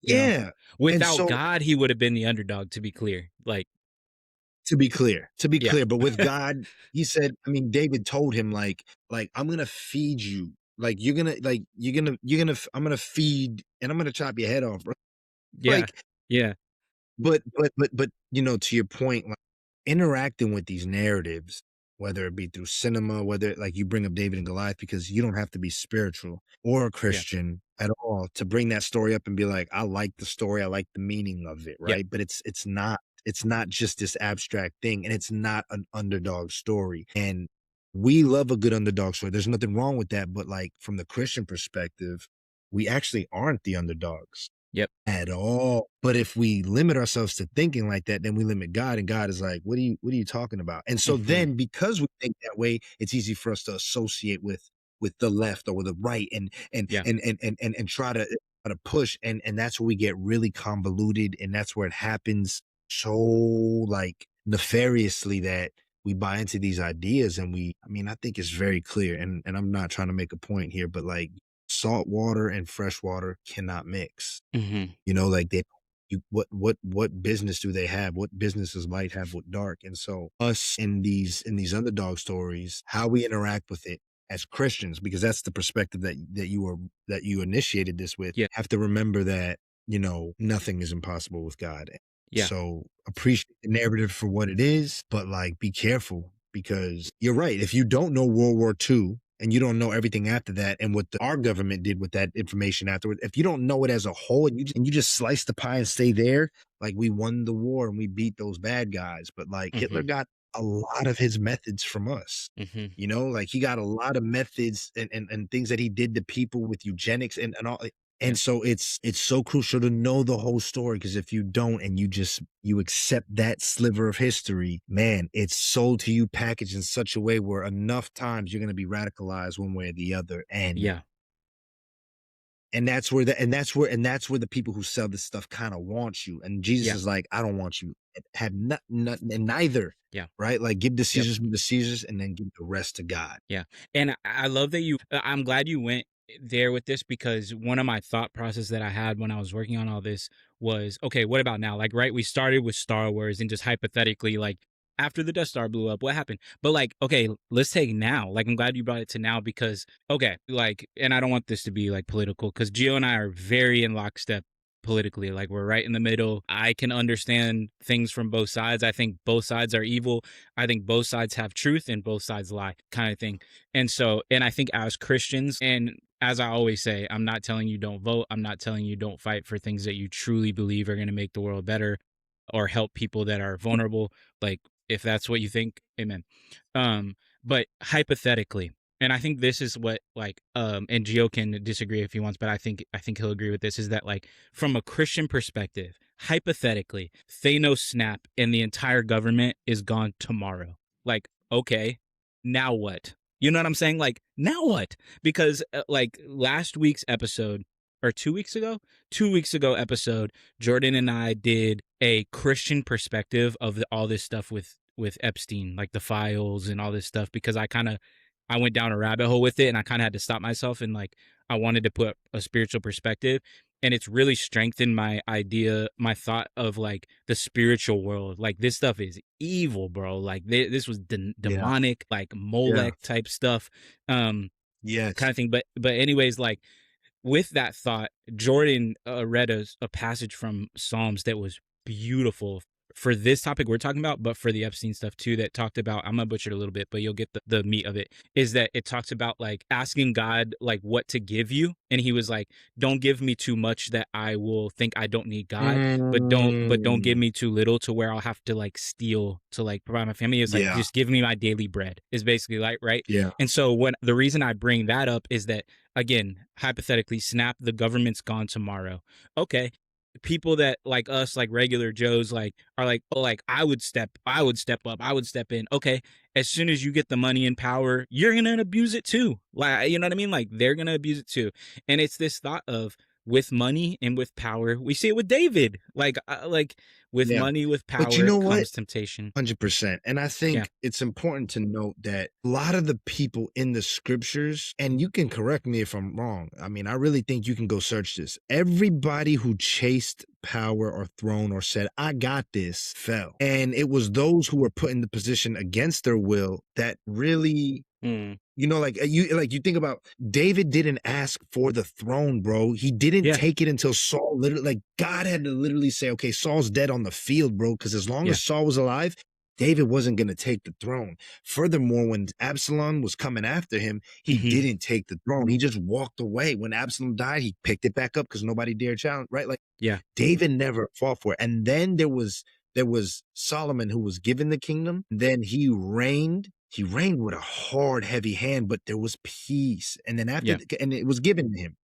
you know? Yeah. And Without so God, he would have been the underdog, to be clear. Like, to be yeah. clear, but with God, he said, I mean, David told him, like, I'm gonna feed you. Like, I'm gonna feed and I'm gonna chop your head off, bro. Yeah. Like, Yeah. but to your point, like, interacting with these narratives, whether it be through cinema, whether like you bring up David and Goliath, because you don't have to be spiritual or a Yeah. Christian at all to bring that story up and be like, I like the story, I like the meaning of it, Yep. right? But it's not just this abstract thing, and it's not an underdog story. And we love a good underdog story. There's nothing wrong with that, but like from the Christian perspective, we actually aren't the underdogs Yep. at all. But if we limit ourselves to thinking like that, then we limit God, and God is like, what are you talking about? And so Mhm. then because we think that way, it's easy for us to associate with the left or with the right, Yeah. and try to push, and that's where we get really convoluted, and that's where it happens so like nefariously that we buy into these ideas. And I mean, I think it's very clear, and I'm not trying to make a point here, but like salt water and fresh water cannot mix. Mhm. Like what business do they have? What business does light have with dark? And so us in these underdog stories, how we interact with it as Christians, because that's the perspective that you initiated this with, Yeah. have to remember that, nothing is impossible with God. Yeah. So appreciate the narrative for what it is, but like be careful, because you're right. If you don't know World War II, and you don't know everything after that, and what our government did with that information afterwards, if you don't know it as a whole, and you just slice the pie and stay there, like, we won the war and we beat those bad guys. But like Hitler Mhm. got a lot of his methods from us. Mhm. Like he got a lot of methods and things that he did to people with eugenics and all. And Yep. so it's so crucial to know the whole story, because if you don't, and you accept that sliver of history, man, it's sold to you packaged in such a way where enough times you're going to be radicalized one way or the other. and Yeah. and that's where the people who sell this stuff kind of want you. And Jesus Yeah. is like, I don't want you. Have nothing, and neither, Yeah. right? Like, give the Yep. Caesars what the Caesars, and then give the rest to God. Yeah. And I love that I'm glad you went there with this, because one of my thought process that I had when I was working on all this was, okay, what about now? Like, right, we started with Star Wars and just hypothetically, like, after the Death Star blew up, what happened? But like, okay, let's take now. Like, I'm glad you brought it to now, because okay, like, and I don't want this to be like political, because Gio and I are very in lockstep politically. Like, we're right in the middle. I can understand things from both sides. I think both sides are evil. I think both sides have truth and both sides lie, kind of thing. And so, and I think as Christians, and as I always say, I'm not telling you don't vote. I'm not telling you don't fight for things that you truly believe are going to make the world better or help people that are vulnerable. Like, if that's what you think, amen. Um, but hypothetically, and I think this is what, like, and Gio can disagree if he wants, but I think he'll agree with this, is that, like, from a Christian perspective, hypothetically, Thanos snap and the entire government is gone tomorrow. Like, okay, now what? You know what I'm saying? Like, now what? Because like last week's episode, or 2 weeks ago, 2 weeks ago episode, Jordan and I did a Christian perspective of all this stuff with Epstein, like the files and all this stuff, because I went down a rabbit hole with it, and I kind of had to stop myself, and like I wanted to put a spiritual perspective, and it's really strengthened my idea, my thought of like the spiritual world. Like, this stuff is evil, bro. Like, this was Yeah. demonic, like Yeah. Molech type stuff, um, kind Yes. of thing. But anyways, like, with that thought, Jordan read a passage from Psalms that was beautiful for this topic we're talking about, but for the Epstein stuff too, that talked about, I'm gonna butcher it a little bit, but you'll get the meat of it, is that it talks about like asking God like what to give you. And he was like, don't give me too much that I will think I don't need God, but don't give Mm, me too little to where I'll have to like steal to like provide my family. It's like, yeah. just give me my daily bread, is basically like, right. Yeah. And so when the reason I bring that up is that, again, hypothetically, snap, the government's gone tomorrow. Okay. People that like us, like regular Joes, like are like, oh, like I would step up, I would step in. Okay. As soon as you get the money and power, you're gonna abuse it too. Like, you know what I mean? Like, they're gonna abuse it too. And it's this thought of, with money and with power, we see it with David. Like with Yeah. money, with But you power know what? comes temptation. 100%. And I Yeah. think it's important to note that a lot of the people in the scriptures, and you can correct me if I'm wrong. I mean, I really think you can go search this. Everybody who chased power or throne or said, I got this, fell. And it was those who were put in the position against their will that really, Mm. you think about, David didn't ask for the throne, bro. He didn't Yeah. take it until Saul literally, like, God had to literally say, okay, Saul's dead on the field, bro, because as long Yeah. as Saul was alive, David wasn't going to take the throne. Furthermore, when Absalom was coming after him, he Hmm. didn't take the throne. He just walked away. When Absalom died, he picked it back up because nobody dared challenge, right? Like, Yeah. David never fought for it. And then there was Solomon who was given the kingdom. Then he reigned. He reigned with a hard, heavy hand, but there was peace. And then Yeah. and it was given to him.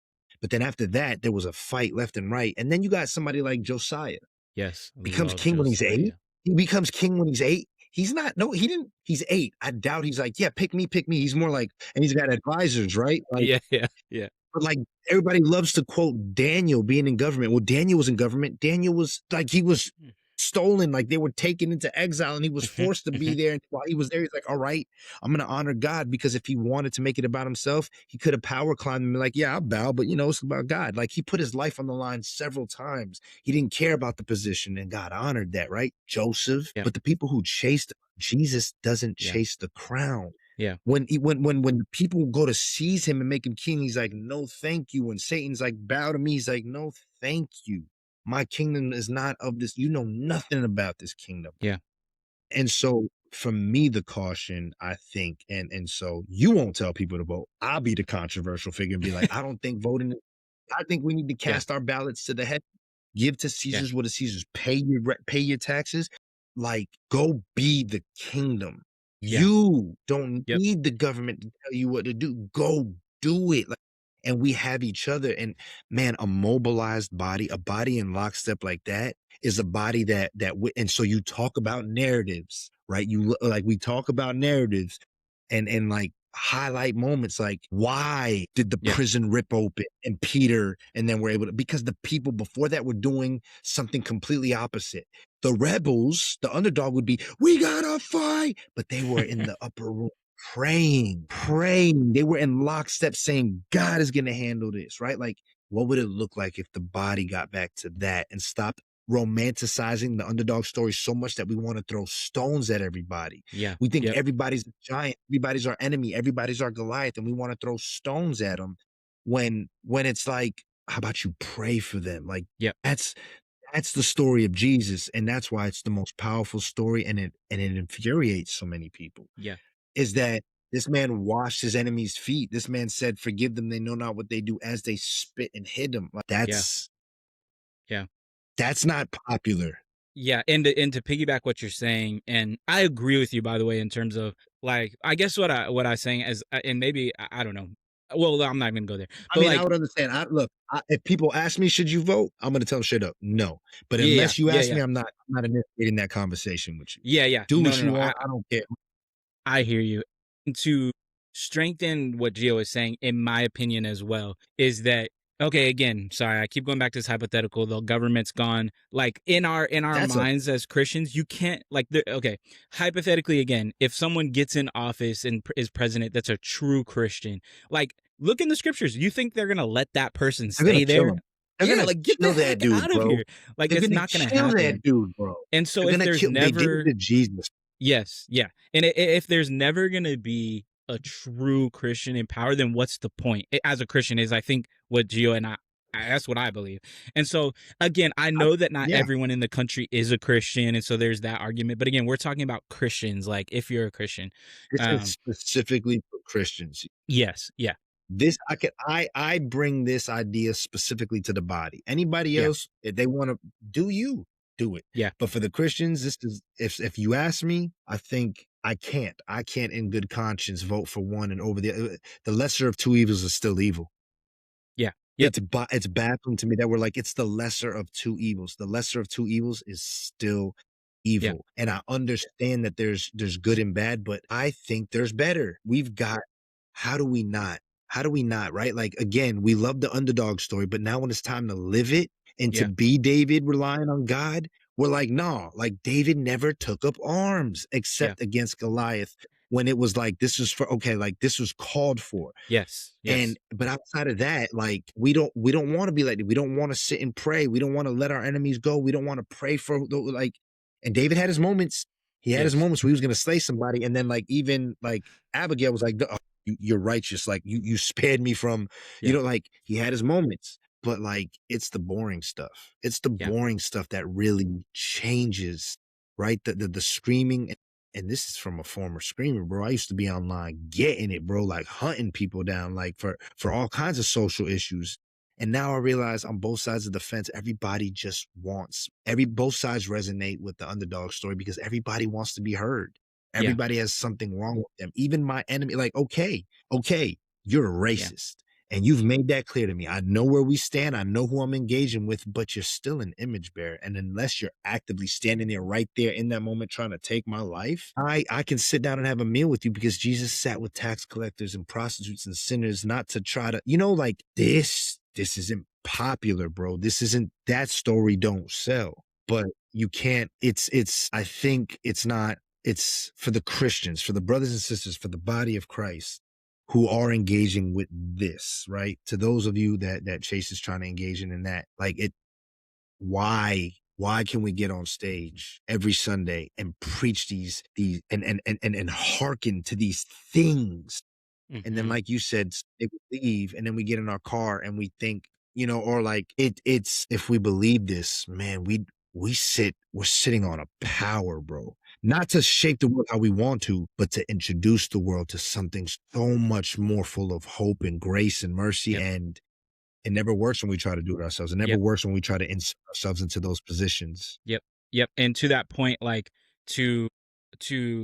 But then after that, there was a fight left and right. And then you got somebody like Josiah Yes. becomes Love king when he's 8. Josiah. He becomes king when he's 8. He's not, no, he didn't, he's 8. I doubt he's like, yeah, pick me, pick me. He's more like, and he's got advisors, right? Like, Yeah. Yeah. Yeah. but, like, everybody loves to quote Daniel being in government. Well, Daniel was in government. Daniel was like, he was stolen, like they were taken into exile and he was Mhm, forced to be mhm. there. And while he was there, he's like, all right, I'm going to honor God, because if he wanted to make it about himself, he could have power climbed and be like, yeah, I'll bow, but it's about God. Like, he put his life on the line several times. He didn't care about the position, and God honored that, right? Joseph. Yeah. But the people who chased Jesus doesn't Yeah. chase the crown. Yeah. When the people go to seize him and make him king, he's like, no, thank you. When Satan's like, bow to me, he's like, no, thank you. My kingdom is not of this. You know nothing about this kingdom. Yeah. And so for me, the caution, I think, and so you won't tell people to vote. I'll be the controversial figure and be like, I don't think voting, I think we need to Yeah. cast our ballots to the head. Give to Yeah. Caesar's what is Caesar's. Pay your taxes. Like, go be the kingdom. Yeah. You don't Yep. need the government to tell you what to do. Go do it. Like, and we have each other. And man, a mobilized body, a body in lockstep like that is a body and so you talk about narratives, right? Like, we talk about narratives and like highlight moments, like, why did the Yeah. prison rip open and Peter, and then we're able to, because the people before that were doing something completely opposite. The rebels, the underdog, would be, we gotta fight, but they were in the upper room praying. They were in lockstep saying, God is gonna handle this, right? Like, what would it look like if the body got back to that and stopped romanticizing the underdog story so much that we want to throw stones at everybody? Yeah. We think Yep. everybody's a giant, everybody's our enemy, everybody's our Goliath, and we want to throw stones at them when it's like, how about you pray for them? Like, Yep. that's the story of Jesus, and that's why it's the most powerful story, and it infuriates so many people. Yeah. Is that This man washed his enemies' feet. This man said, "Forgive them, they know not what they do," as they spit and hit him. Like, Yeah. Yeah. that's not popular. Yeah, and to piggyback what you're saying, and I agree with you by the way in terms of like I guess what I saying is and maybe I don't know. Well, I'm not even gonna go there. I But mean, I like would understand. If people ask me, "Should you vote?" I'm gonna tell them straight up, "No." But yeah, unless you yeah, ask me, yeah. I'm not initiating that conversation with you. Yeah, yeah. Do No, what no, you no. want. I don't care. I hear you. And to strengthen what Gio is saying, in my opinion as well, is that okay, again, sorry, I keep going back to this hypothetical, the government's gone. Like in our That's a minds as Christians, you can't like okay, hypothetically again, if someone gets in office and is president that's a true Christian, like look in the scriptures, you think they're gonna let that person they're gonna stay kill there? him. They're Yeah, gonna like get the kill that heck dude, out of bro. here. Like They're it's gonna not gonna kill that happen. dude, bro. And so They're if gonna there's kill they did it never to Jesus. yes, yeah. And if there's never going to be a true Christian in power, then what's the point? As a Christian is I think what Gio and that's what I believe. And so again, I I know that not Yeah, everyone in the country is a Christian and so there's that argument, but again, we're talking about Christians like if you're a Christian. this is Um specifically for Christians. yes, yeah. This I bring this idea specifically to the body. Anybody Yeah. else, if they wanna do you, do it. Yeah. But for the Christians, this is if you ask me, I think I can't. I can't in good conscience vote for one and over the lesser of two evils is still evil. Yeah. Yep. It's baffling to me that we're like, it's the lesser of two evils. The lesser of two evils is still Yeah. evil. And I understand that there's good and bad, but I think there's better. We've got how do we not? How do we not, right? Like again, we love the underdog story, but now when it's time to live it and to Yeah. be David relying on God, we're like, no, like David never took up arms Yeah. except against Goliath when it was like this was for okay, like this was called for. Yes. And Yes. but outside of that, like we don't want to be like we don't want to sit and pray. We don't want to let our enemies go. We don't want to pray for like and David had his moments. He had his Yes. moments where he was gonna slay somebody. And then like even like Abigail was like, "Oh, you're righteous. Like you spared me from, Yeah. like he had his moments. But like it's the boring stuff. It's the Yeah. boring stuff that really changes, right? The screaming and this is from a former screamer, bro. I used to be online getting it, bro, like hunting people down, like for all kinds of social issues. And now I realize on both sides of the fence, everybody just wants both sides resonate with the underdog story because everybody wants to be heard. Yeah. Everybody has something wrong with them. Even my enemy, like, okay, you're a Yeah. racist. And you've made that clear to me. I know where we stand. I know who I'm engaging with, but you're still an image bearer. And unless you're actively standing there right there in that moment trying to take my life, I can sit down and have a meal with you because Jesus sat with tax collectors and prostitutes and sinners, not to try to, like this isn't popular, bro. This isn't that story don't sell. But you can't, I think it's not, it's for the Christians, for the brothers and sisters, for the body of Christ who are engaging with this, right? To those of you that Chase is trying to engage in that, like why can we get on stage every Sunday and preach these and hearken to these things? And then, Mhm. like you said, if we leave and then we get in our car and we think, or like it's if we believe this, man, we're sitting on a power, bro. Not to shape the world how we want to, but to introduce the world to something so much more full of hope and grace and mercy. Yep. And it never works when we try to do it ourselves. It never Yep. works when we try to insert ourselves into those positions. Yep. Yep. And to that point, like to to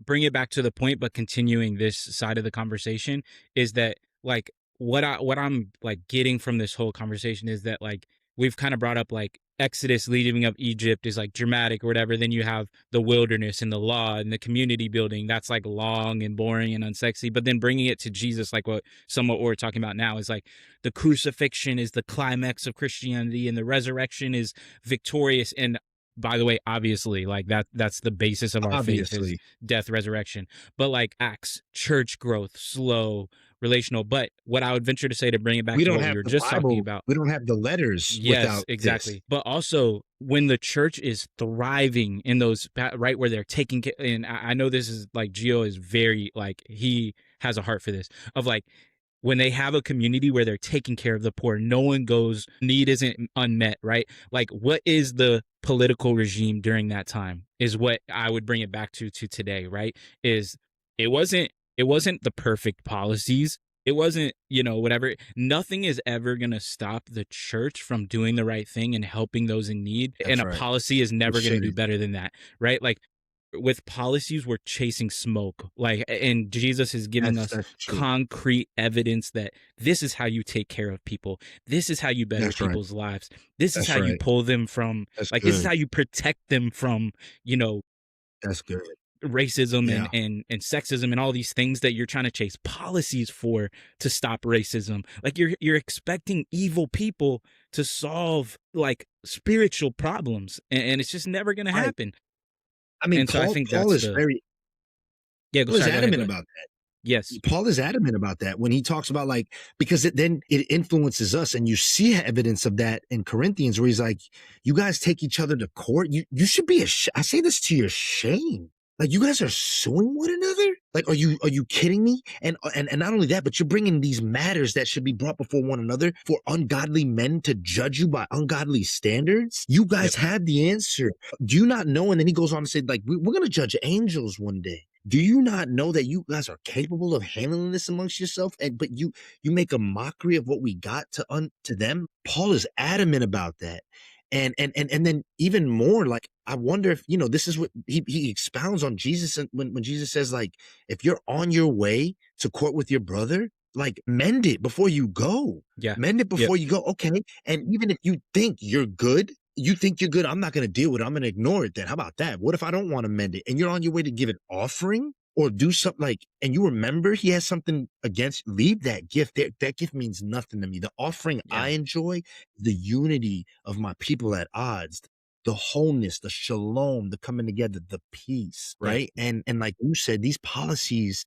bring it back to the point, but continuing this side of the conversation is that like what I'm like getting from this whole conversation is that like we've kind of brought up like Exodus leaving of Egypt is like dramatic or whatever. Then you have the wilderness and the law and the community building. That's like long and boring and unsexy. But then bringing it to Jesus, like what we're talking about now is like the crucifixion is the climax of Christianity and the resurrection is victorious. And by the way, obviously, like that's the basis of our faith is Obviously, death, resurrection. But like Acts, church growth, slow, relational. But what I would venture to say to bring it back we to don't what we have were the just talking Bible. about. We don't have the letters Yes, without this. exactly. But also when the church is thriving in those right where they're taking and I know this is like Gio is very like he has a heart for this of like when they have a community where they're taking care of the poor, no one goes, need isn't unmet, right? Like, what is the political regime during that time? Is what I would bring it back to today, right? Is it wasn't It wasn't the perfect policies. It wasn't, whatever. Nothing is ever going to stop the church from doing the right thing and helping those in need. And That's a right. policy is It never going to do shouldn't. better than that, right? Like with policies, we're chasing smoke. Like, and Jesus is giving us That's true. concrete evidence that this is how you take care of people. This is how you better That's right. people's lives. This is That's how you right. pull them from, That's like, this is good. how you protect them from, you know, That's good. racism and Yeah. sexism and all these things that you're trying to chase policies for to stop racism. Like you're expecting evil people to solve like spiritual problems, and it's just never going to Right. happen. I mean, And so I think Paul that's is the very yeah. Go Paul is sorry. Go ahead. Go adamant ahead. about that. Yes. Paul is adamant about that when he talks about like because then it influences us, and you see evidence of that in Corinthians, where he's like, "You guys take each other to court. You should be I say this to your shame. Like you guys are suing one another. Like are you kidding me? And not only that, but you're bringing these matters that should be brought before one another for ungodly men to judge you by ungodly standards. You Yep. guys have the answer. Do you not know?" And then he goes on to say, like, we're going to judge angels one day. Do you not know that you guys are capable of handling this amongst yourself? And but you make a mockery of what we got to them. Paul is adamant about that. And then even more, like, I wonder if, this is what he expounds on Jesus, and when Jesus says, like, if you're on your way to court with your brother, like, mend it before you go. Yeah. Mend it Yep. before you go. Okay. And even if you think you're good, I'm not going to deal with it. I'm going to ignore it then. How about that? What if I don't want to mend it and you're on your way to give an offering or do something like, and you remember he has something against, leave that gift there. That gift means nothing to me. The offering Yeah. I enjoy, the unity of my people at odds, the wholeness, the shalom, the coming together, the peace, Yeah. right? And like you said, these policies,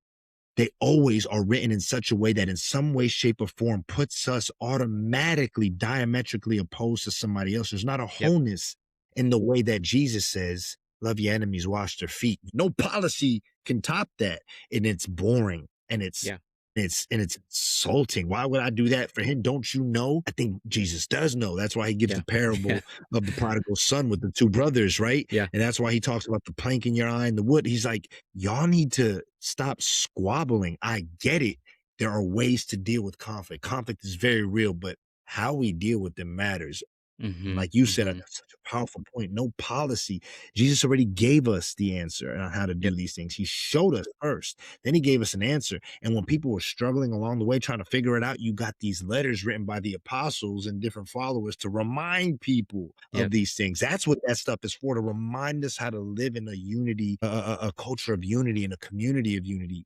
they always are written in such a way that in some way, shape, or form puts us automatically diametrically opposed to somebody else. There's not a Yep. wholeness in the way that Jesus says, love your enemies, wash their feet. No policy can top that. And it's boring and Yeah. it's insulting. Why would I do that for him? Don't you know? I think Jesus does know. That's why he gives Yeah. the Yeah. parable of the prodigal son with the two brothers, right? Yeah. And that's why he talks about the plank in your eye and the wood. He's like, y'all need to stop squabbling. I get it. There are ways to deal with conflict. Conflict is very real, but how we deal with them matters. And Mm-hmm. like you said, Mm-hmm. that's such a powerful point. No policy. Jesus already gave us the answer on how to Yep. do these things. He showed us first, then he gave us an answer. And when people were struggling along the way trying to figure it out, you got these letters written by the apostles and different followers to remind people of Yep. these things. That's what that stuff is for, to remind us how to live in a unity, a culture of unity, and a community of unity.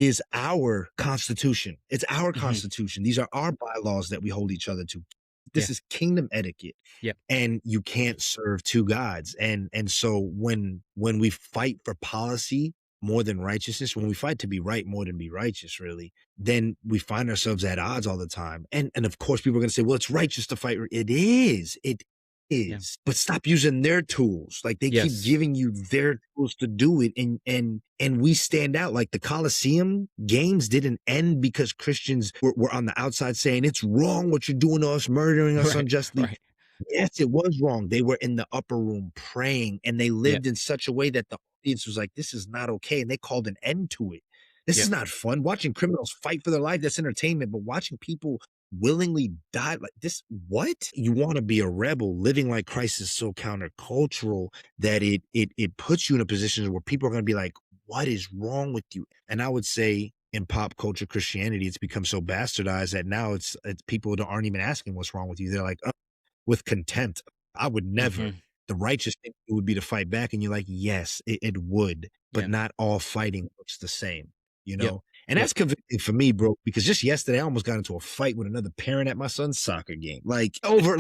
Is our constitution. It's our Mm-hmm. constitution. These are our bylaws that we hold each other to. Yeah. This is kingdom etiquette, Yep. and you can't serve two gods. And so when we fight for policy more than righteousness, when we fight to be right more than be righteous, really, then we find ourselves at odds all the time. And of course, people are going to say, well, it's righteous to fight. It is. It Yeah. is. But stop using their tools. Like, they keep Yes. giving you their tools to do it. And we stand out. Like, the Colosseum games didn't end because Christians were on the outside saying it's wrong what you're doing to us, murdering us Right. unjustly. Right. Yes, it was wrong. They were in the upper room praying, and they Yep. lived in such a way that the audience was like, this is not okay. And they called an end to it. This is Yep. not fun. Watching criminals fight for their life, that's entertainment. But watching people willingly die like this, what? You want to be a rebel. Living like Christ is so countercultural that it puts you in a position where people are going to be like, what is wrong with you? And I would say in pop culture Christianity, it's become so bastardized that now it's people that aren't even asking what's wrong with you. They're like, with contempt. I would never. Mm-hmm. The righteous thing would be to fight back. And you're like, yes, it would, but Yeah. not all fighting looks the same, you Yep. know? And Yep. that's convicting for me, bro, because just yesterday I almost got into a fight with another parent at my son's soccer game. Like over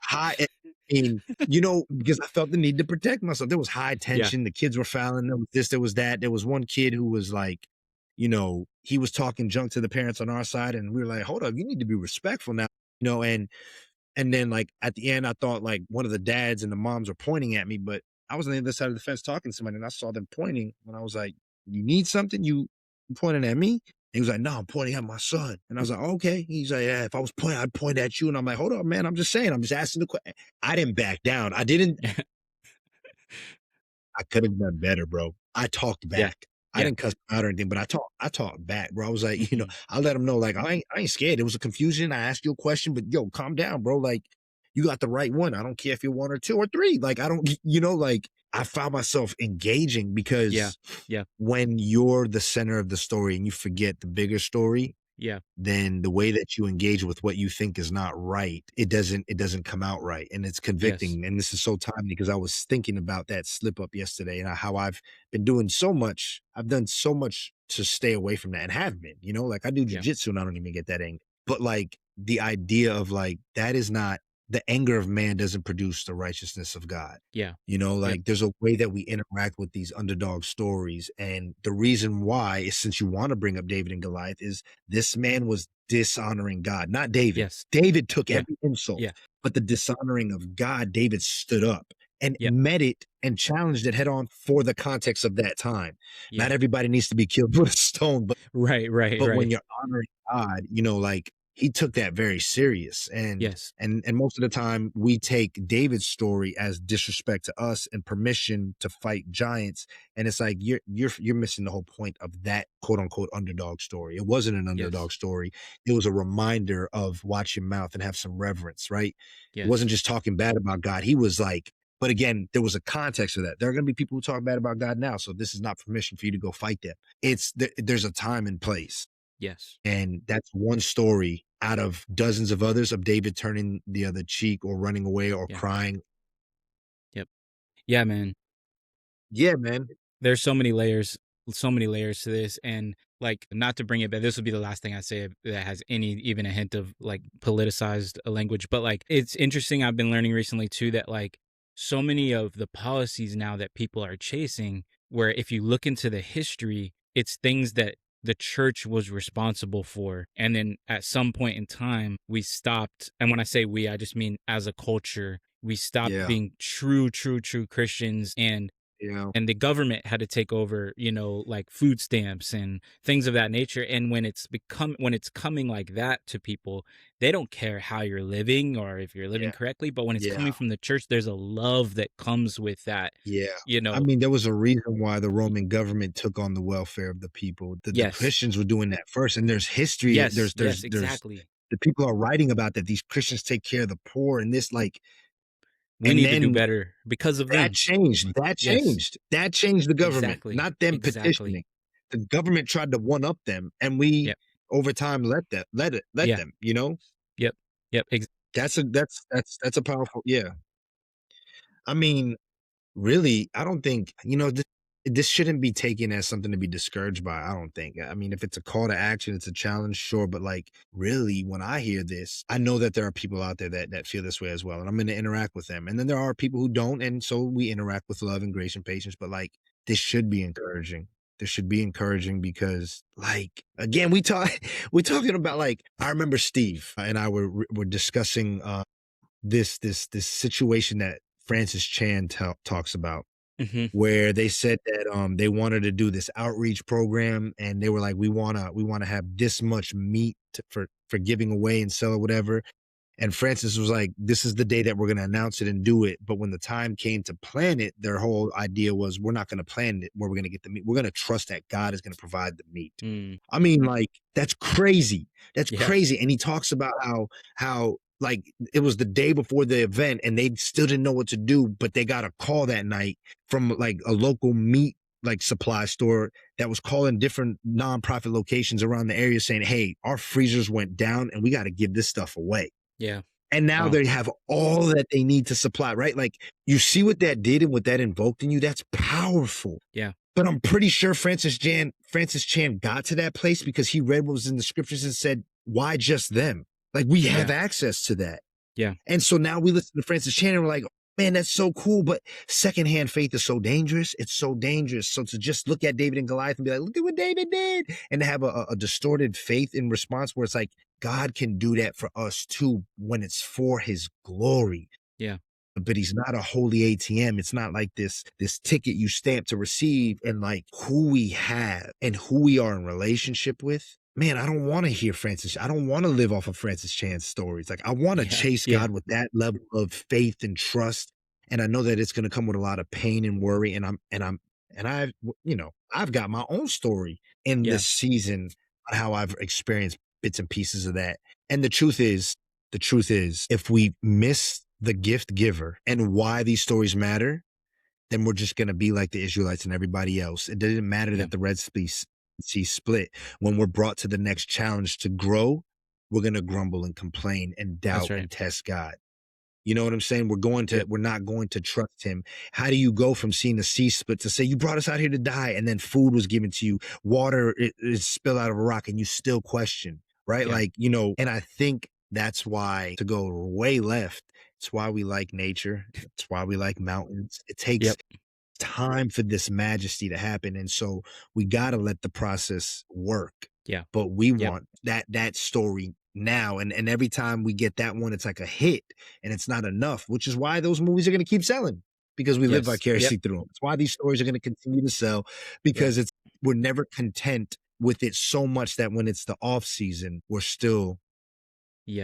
high, I mean, because I felt the need to protect myself. There was high Yeah. tension. The kids were fouling. There was this, there was that. There was one kid who was like, he was talking junk to the parents on our side, and we were like, hold up, you need to be respectful now, and then, like, at the end, I thought, like, one of the dads and the moms were pointing at me, but I was on the other side of the fence talking to somebody, and I saw them pointing, and I was like, "You need something? You pointing at me?" And he was like, "No, I'm pointing at my son." And I was like, "Okay." He's like, "Yeah, if I was pointing, I'd point at you." And I'm like, "Hold on, man. I'm just saying. I'm just asking the question." I didn't back down. I didn't. I could have done better, bro. I talked Yeah. back. I Yeah. didn't cuss him out or anything, but I talked back, bro. I was like, Hmm. I let him know, like, I ain't scared. It was a confusion. I asked you a question, but yo, calm down, bro. Like, you got the right one. I don't care if you're one or two or three. Like, I don't, like I found myself engaging Yeah. because Yeah. when you're the center of the story and you forget the bigger story, Yeah. then the way that you engage with what you think is not right, it doesn't come out right, and it's Yes. convicting, and this is so timely because I was thinking about that slip up yesterday and how I've done so much to stay away from that and have been, like, I do Yeah. jujitsu and I don't even get that angry, but, like, the idea of, like, that is not the anger of man doesn't produce the righteousness of God. Yeah. Yep. Like, there's a way that we interact with these underdog stories, and the reason why is, since you wanna bring up David and Goliath, is this man was dishonoring God, not David. Yes. David took Yeah. every insult, Yeah. but the dishonoring of God, David stood up and Yep. met it and challenged it head on for the context of that time. Not Yeah. everybody needs to be killed with a stone, Right. Right. but when Right. you're honoring God, like, he took that very serious, and Yes. most of the time, we take David's story as disrespect to us and permission to fight giants, and it's like, you're missing the whole point of that quote unquote "underdog story." It wasn't an Yes. underdog story. It was a reminder of watch your mouth and have some reverence, right? It wasn't Yes. just talking bad about God. He was like, but again, there was a context for that. There are gonna be people who talk bad about God now, so this is not permission for you to go fight them. There's a time and place. Yes. And that's one story out of dozens of others of David turning the other cheek or running away or Yeah. crying. Yep. Yeah, man. Yeah, man. There's so many layers to this, and like, not to bring it back, this will be the last thing I say that has any even a hint of like politicized language, but like, it's interesting. I've been learning recently too that like so many of the policies now that people are chasing, where if you look into the history, it's things that the church was responsible for, and then at some point in time we stopped, and when I say we, I just mean as a culture, we stopped Yeah. being true Christians, Yeah. and the government had to take over, like food stamps and things of that nature. And when it's coming like that to people, they don't care how you're living or if you're living Yeah. correctly, but when it's Yeah. coming from the church, there's a love that comes with that, Yeah. you I know. mean, there was a reason why the Y- Roman government took on the welfare of the people. The yes. Christians were doing that first, and there's history. Yes, yes, There's exactly. the people are writing about that. These Christians take care of the poor, and this, like, We and need to do then better because of that them. changed. Yes, That changed the government, exactly. not them Exactly. petitioning. The government tried to one up them, and we Yep. over time let Yeah. them. Yep. Yep. That's a powerful, yeah. I mean, really, I don't think, this shouldn't be taken as something to be discouraged by, I don't think. I mean, if it's a call to action, it's a challenge, sure, but, like, really, when I hear this, I know that there are people out there that feel this way as well, and I'm gonna interact with them, and then there are people who don't, and so we interact with love and grace and patience, but, like, this should be encouraging. This should be encouraging because, like, again, we're talking about, like, I remember Steve and I were discussing, this situation that Francis Chan talks about, Hmm. where they said that, they wanted to do this outreach program, and they were like, "We wanna have this much meat for giving away and sell or whatever," and Francis was like, "This is the day that we're gonna announce it and do it," but when the time came to plan it, their whole idea was, "We're not gonna plan it where we're gonna get the meat. We're gonna trust that God is gonna provide the meat." Mm. I mean, like, that's crazy. That's Yeah. crazy, and he talks about how, like, it was the day before the event, and they still didn't know what to do, but they got a call that night from, like, a local meat, like, supply store that was calling different nonprofit locations around the area saying, "Hey, our freezers went down, and we gotta give this stuff away." Yeah. And now Wow. they have all that they need to supply, right? Like, you see what that did and what that invoked in you? That's powerful. Yeah. But I'm pretty sure Francis Chan got to that place because he read what was in the scriptures and said, "Why just them?" Like, we have Yeah. access to that. Yeah. And so now we listen to Francis Chan and we're like, "Man, that's so cool." But secondhand faith is so dangerous. It's so dangerous. So to just look at David and Goliath and be like, "Look at what David did," and to have a distorted faith in response where it's like, God can do that for us too when it's for his glory. Yeah. But he's not a holy ATM. It's not like this ticket you stamp to receive, and, like, who we have and who we are in relationship with. Man, I don't want to hear Francis. I don't want to live off of Francis Chan's stories. Like, I want to Yeah. chase Yeah. God with that level of faith and trust. And I know that it's going to come with a lot of pain and worry. And And I've got my own story in Yeah. this season on how I've experienced bits and pieces of that. And the truth is, if we miss the gift giver and why these stories matter, then we're just gonna be like the Israelites and everybody else. It didn't matter Yeah. that the Sea split. When we're brought to the next challenge to grow, we're gonna grumble and complain and That's doubt right. and test God. You know what I'm saying? Yep. We're not going to trust him. How do you go from seeing the sea split to say, you brought us out here to die, and then food was given to you, water is spilled out of a rock, and you still question, right? Yeah. Like, and I think that's why, to go way left, it's why we like nature. It's why we like mountains. It takes Yep. time for this majesty to happen. And so we got to let the process work. Yeah. But we Yep. want that story now. And every time we get that one, it's like a hit and it's not enough, which is why those movies are going to keep selling because we live Yes. Yep. vicariously through them. It's why these stories are going to continue to sell Yep. because we're never content with it so much that when it's the off season, Yes. we're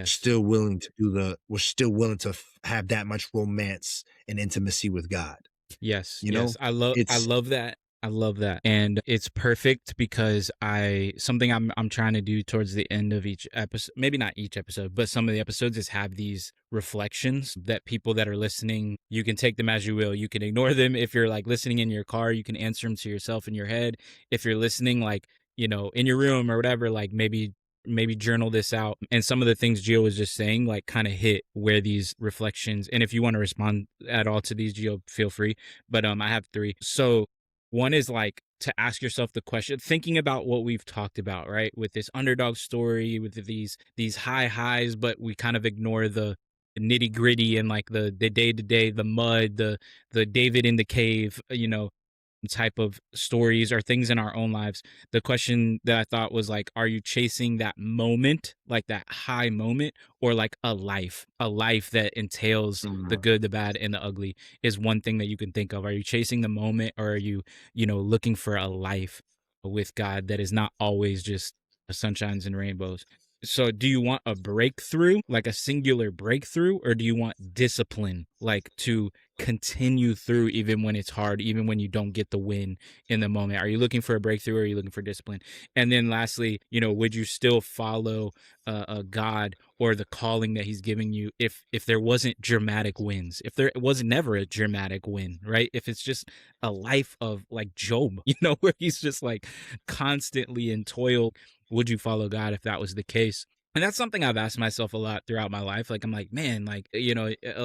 still willing to have that much romance and intimacy with God. Yes, You know, yes. I it's love that. I love that. And it's perfect because I'm trying to do towards the end of each episode, maybe not each episode, but some of the episodes is have these reflections that people that are listening, you can take them as you will. You can ignore them if you're like listening in your car, you can answer them to yourself in your head. If you're listening like, in your room or whatever, like maybe journal this out. And some of the things Gio was just saying, like kind of hit where these reflections. And if you want to respond at all to these, Gio, feel free. But I have three. So one is like to ask yourself the question, thinking about what we've talked about, right? With this underdog story, with these high highs, but we kind of ignore the nitty gritty and like the day to day, the mud, the David in the cave, type of stories or things in our own lives. The question that I thought was like, are you chasing that moment, like that high moment, or like a life that entails the mm, good, the bad, and the ugly is one thing that you can think of. Are you chasing the moment, or are you, looking for a life with God that is not always just sunshines and rainbows? So, do you want a breakthrough, like a singular breakthrough, or do you want discipline, like to continue through even when it's hard, even when you don't get the win in the moment? Are you looking for a breakthrough or are you looking for discipline? And then lastly, would you still follow a God or the calling that he's giving you if there wasn't dramatic wins, if there was never a dramatic win, right? If it's just a life of like Job, where he's just like constantly in toil, would you follow God if that was the case? And that's something I've asked myself a lot throughout my life. Like, I'm like, man, like, a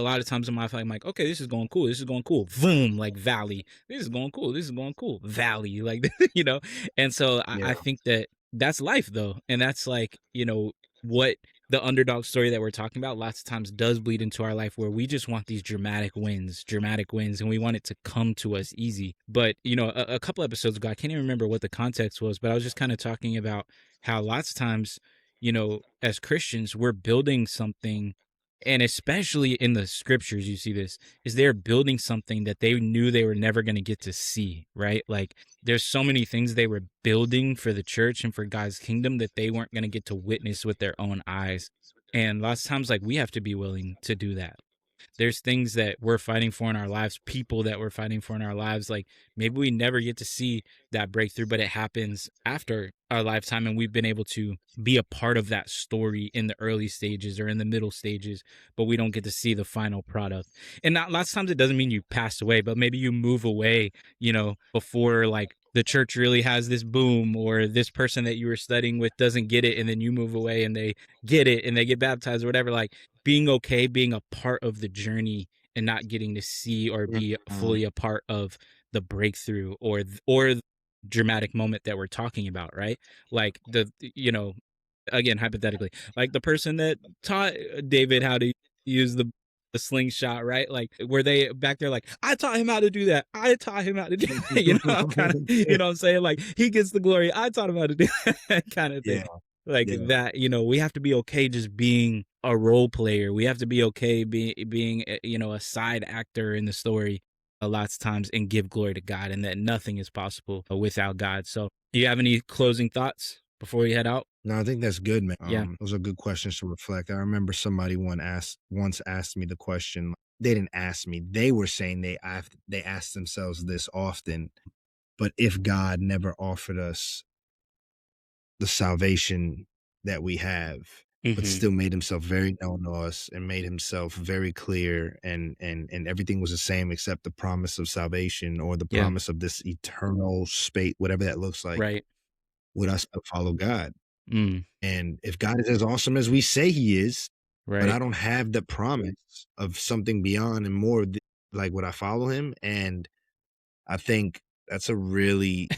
lot of times in my life, I'm like, okay, this is going cool. This is going cool. Boom, like valley. This is going cool. This is going cool. Valley. Like, And so I yeah. think that that's life, though. And that's like, what the underdog story that we're talking about lots of times does bleed into our life where we just want these dramatic wins, and we want it to come to us easy. But, a couple episodes ago, I can't even remember what the context was, but I was just kind of talking about how lots of times, as Christians, we're building something, and especially in the scriptures, you see this, is they're building something that they knew they were never going to get to see, right? Like, there's so many things they were building for the church and for God's kingdom that they weren't going to get to witness with their own eyes. And lots of times, like, we have to be willing to do that. There's things that we're fighting for in our lives, people that we're fighting for in our lives. Like maybe we never get to see that breakthrough, but it happens after our lifetime. And we've been able to be a part of that story in the early stages or in the middle stages, but we don't get to see the final product. And not lots of times it doesn't mean you passed away, but maybe you move away, before like the church really has this boom, or this person that you were studying with doesn't get it. And then you move away and they get it and they get baptized or whatever. Like being okay being a part of the journey and not getting to see or be Mhm. fully a part of the breakthrough or dramatic moment that we're talking about, right? Like again, hypothetically, like the person that taught David how to use the slingshot, right? Like were they back there like, I taught him how to do that. I taught him how to do that. I'm kind of, what I'm saying? Like he gets the glory. I taught him how to do that kind of thing. Yeah, Like yeah. that, we have to be okay just being a role player. We have to be okay being a side actor in the story a lot of times and give glory to God, and that nothing is possible without God. So, do you have any closing thoughts before we head out? No, I think that's good, man. Yeah. Those are good questions to reflect. I remember somebody once asked me the question. They didn't ask me. They were saying they asked themselves this often. But if God never offered us the salvation that we have, but Hmm. still made himself very known to us and made himself very clear, and everything was the same except the promise of salvation or the Yeah. promise of this eternal state, whatever that looks like, Right. would I still follow God? Mm. And if God is as awesome as we say he is, but Right. I don't have the promise of something beyond and more, like, would I follow him? And I think that's a really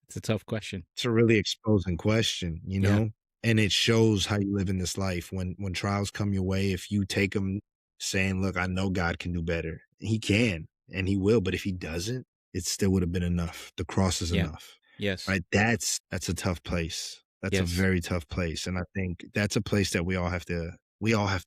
It's a tough question. it's a really exposing question, you Yeah. know? And it shows how you live in this life when trials come your way, if you take them saying, "Look, I know God can do better." He can, and he will, but if he doesn't, it still would have been enough. The cross is Yeah. enough, Yes. right? That's a tough place. That's a Yes. very tough place, and I think that's a place that we all have to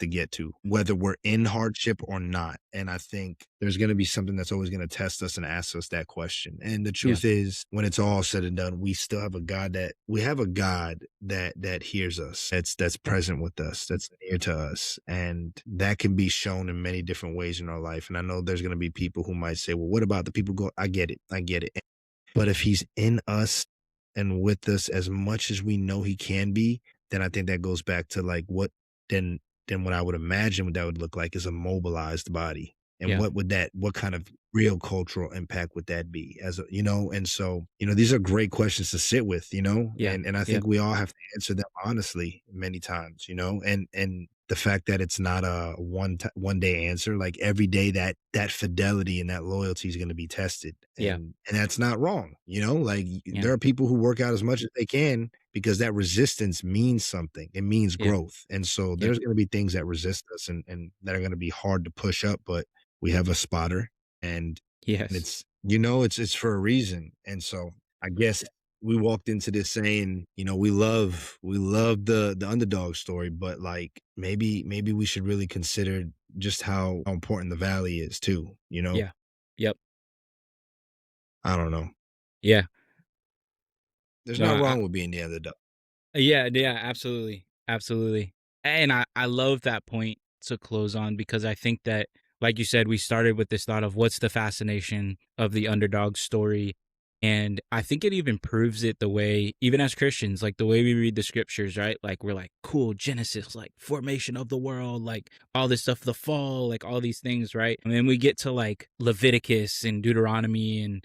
get to, whether we're in hardship or not. And I think there's going to be something that's always going to test us and ask us that question. And the Yeah. truth is, when it's all said and done, we still have a God that hears us, that's present with us, that's near to us. And that can be shown in many different ways in our life. And I know there's going to be people who might say, well, what about the people go, I get it. I get it. But if he's in us and with us as much as we know he can be, then I think that goes back to like then what I would imagine what that would look like is a mobilized body. And Yeah. what kind of real cultural impact would that be as a, and so, these are great questions to sit with, Yeah. and I Yep. think we all have to answer them honestly many times, and the fact that it's not a one day answer, like every day that fidelity and that loyalty is going to be tested, Yeah. and that's not wrong, like Yeah. there are people who work out as much as they can because that resistance means something. It means Yeah. growth. And so Yeah. there's going to be things that resist us and that are going to be hard to push up, but we have a spotter, and Yes. it's it's for a reason. And so I guess we walked into this saying, we love the underdog story, but like maybe we should really consider just how important the valley is too, Yeah. Yep. I don't know. Yeah. There's No, not wrong with being the underdog. yeah, yeah, absolutely. Absolutely. And I love that point to close on because I think that, like you said, we started with this thought of what's the fascination of the underdog story. And I think it even proves it the way, even as Christians, like the way we read the scriptures, right? Like we're like, cool, Genesis, like formation of the world, like all this stuff, the fall, like all these things, right? And then we get to like Leviticus and Deuteronomy and,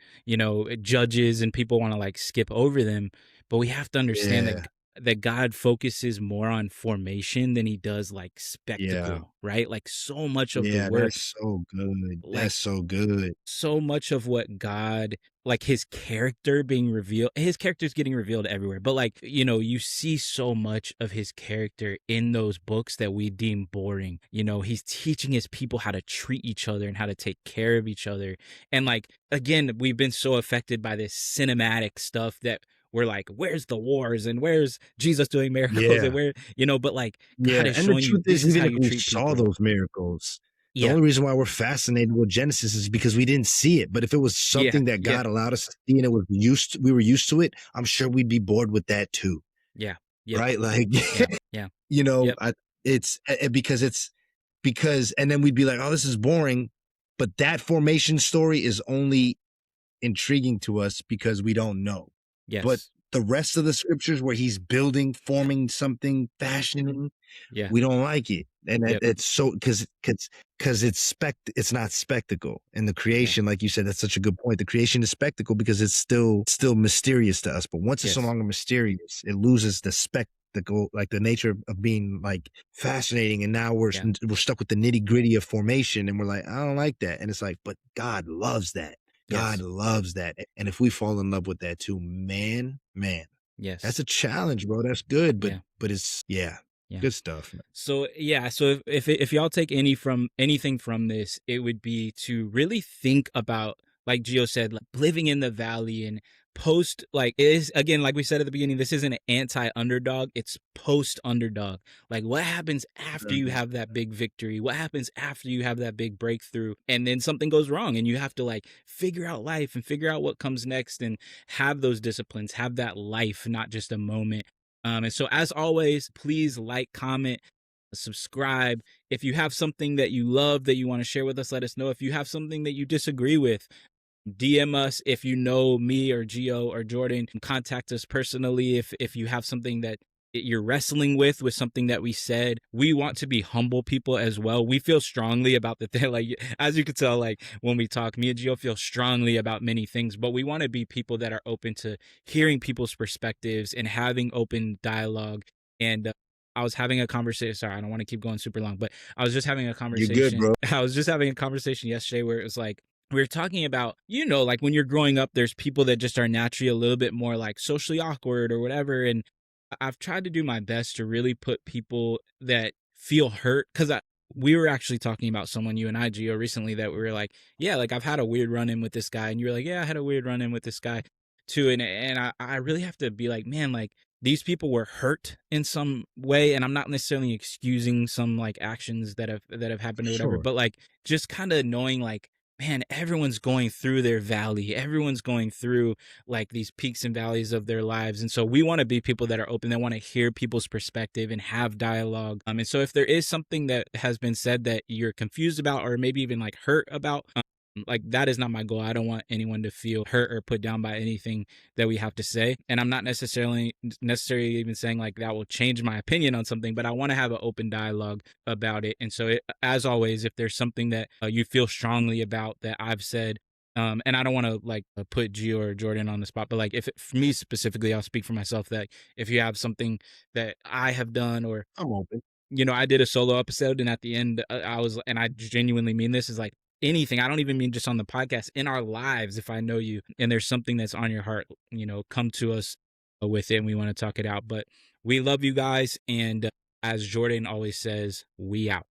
Judges, and people want to like skip over them. But we have to understand Yeah. that God focuses more on formation than he does like Yeah. spectacle, right? Like so much of the Yeah, work, that's so good. like That's so good. so much of what God, like his character being revealed, his character's getting revealed everywhere. But like, you see so much of his character in those books that we deem boring. He's teaching his people how to treat each other and how to take care of each other. And like, again, we've been so affected by this cinematic stuff that we're like, where's the wars and where's Jesus doing miracles and Yeah. but like God Yeah, is and the showing you truth this is, is even how if you we treat saw people. those miracles, the Yeah. only reason why we're fascinated with Genesis is because we didn't see it. But if it was Yeah. something that Yeah. God allowed us to see and we were used to it, I'm sure we'd be bored with that too, Yeah. Yep. right? Like, Yeah. Yeah. Yep. I it's because and then we'd be like, "Oh, this is boring." But that formation story is only intriguing to us because we don't know. But Yes. the rest of the scriptures where he's building, forming something, fashioning, Yeah. we don't like it. And Yep. it's so because it's not spectacle. And the Yeah. creation, like you said, that's such a good point. The creation is spectacle because it's still mysterious to us. But once it's no Yes. longer mysterious, it loses the spectacle, like the nature of being like fascinating. And now Yeah. we're stuck with the nitty gritty of formation, and we're like, I don't like that. And it's like, but God loves that. God Yes. loves that. And if we fall in love with that too, man, that's Yes. a challenge, bro. That's good, Yeah. but it's yeah, Yeah. good stuff, man. So yeah, so if y'all take anything from this, it would be to really think about, like Gio said, like living in the valley and post, like it is, again, like we said at the beginning, this isn't an anti underdog, it's post underdog. Like what happens after you Mhm. have that big victory? What happens after you have that big breakthrough and then something goes wrong and you have to like figure out life and figure out what comes next and have those disciplines, have that life, not just a moment. And so, as always, please like, comment, subscribe. If you have something that you love that you want to share with us, let us know. If you have something that you disagree with, DM us if you know me or Gio or Jordan. Contact us personally if you have something that you're wrestling with something that we said. We want to be humble people as well. We feel strongly about the thing. Like, as you can tell, like when we talk, me and Gio feel strongly about many things, but we want to be people that are open to hearing people's perspectives and having open dialogue. And I was having a conversation. Sorry, I don't want to keep going super long, but I was just having a You're good, conversation. bro. I was just having a conversation yesterday where it was like, we were talking about, like when you're growing up, there's people that just are naturally a little bit more like socially awkward or whatever. And I've tried to do my best to really put people that feel hurt, because we were actually talking about someone, you and I, Gio, recently, that we were like, yeah, like I've had a weird run in with this guy. And you were like, yeah, I had a weird run in with this guy too. And I really have to be like, man, like these people were hurt in some way. And I'm not necessarily excusing some like actions that have happened or whatever, Sure. but like just kind of knowing like, man, everyone's going through their valley. Everyone's going through like these peaks and valleys of their lives. And so we want to be people that are open, that want to hear people's perspective and have dialogue. And so if there is something that has been said that you're confused about or maybe even like hurt about, like that is not my goal. I don't want anyone to feel hurt or put down by anything that we have to say. And I'm not necessarily even saying like that will change my opinion on something, but I want to have an open dialogue about it. And so as always, if there's something that you feel strongly about that I've said, and I don't want to like put Gio or Jordan on the spot, but like if for me specifically, I'll speak for myself, that if you have something that I have done, or I'm open. I did a solo episode, and at the end, I was, and I genuinely mean this, is like anything. I don't even mean just on the podcast, in our lives. If I know you and there's something that's on your heart, come to us with it, and we want to talk it out. But we love you guys, and as Jordan always says, we out.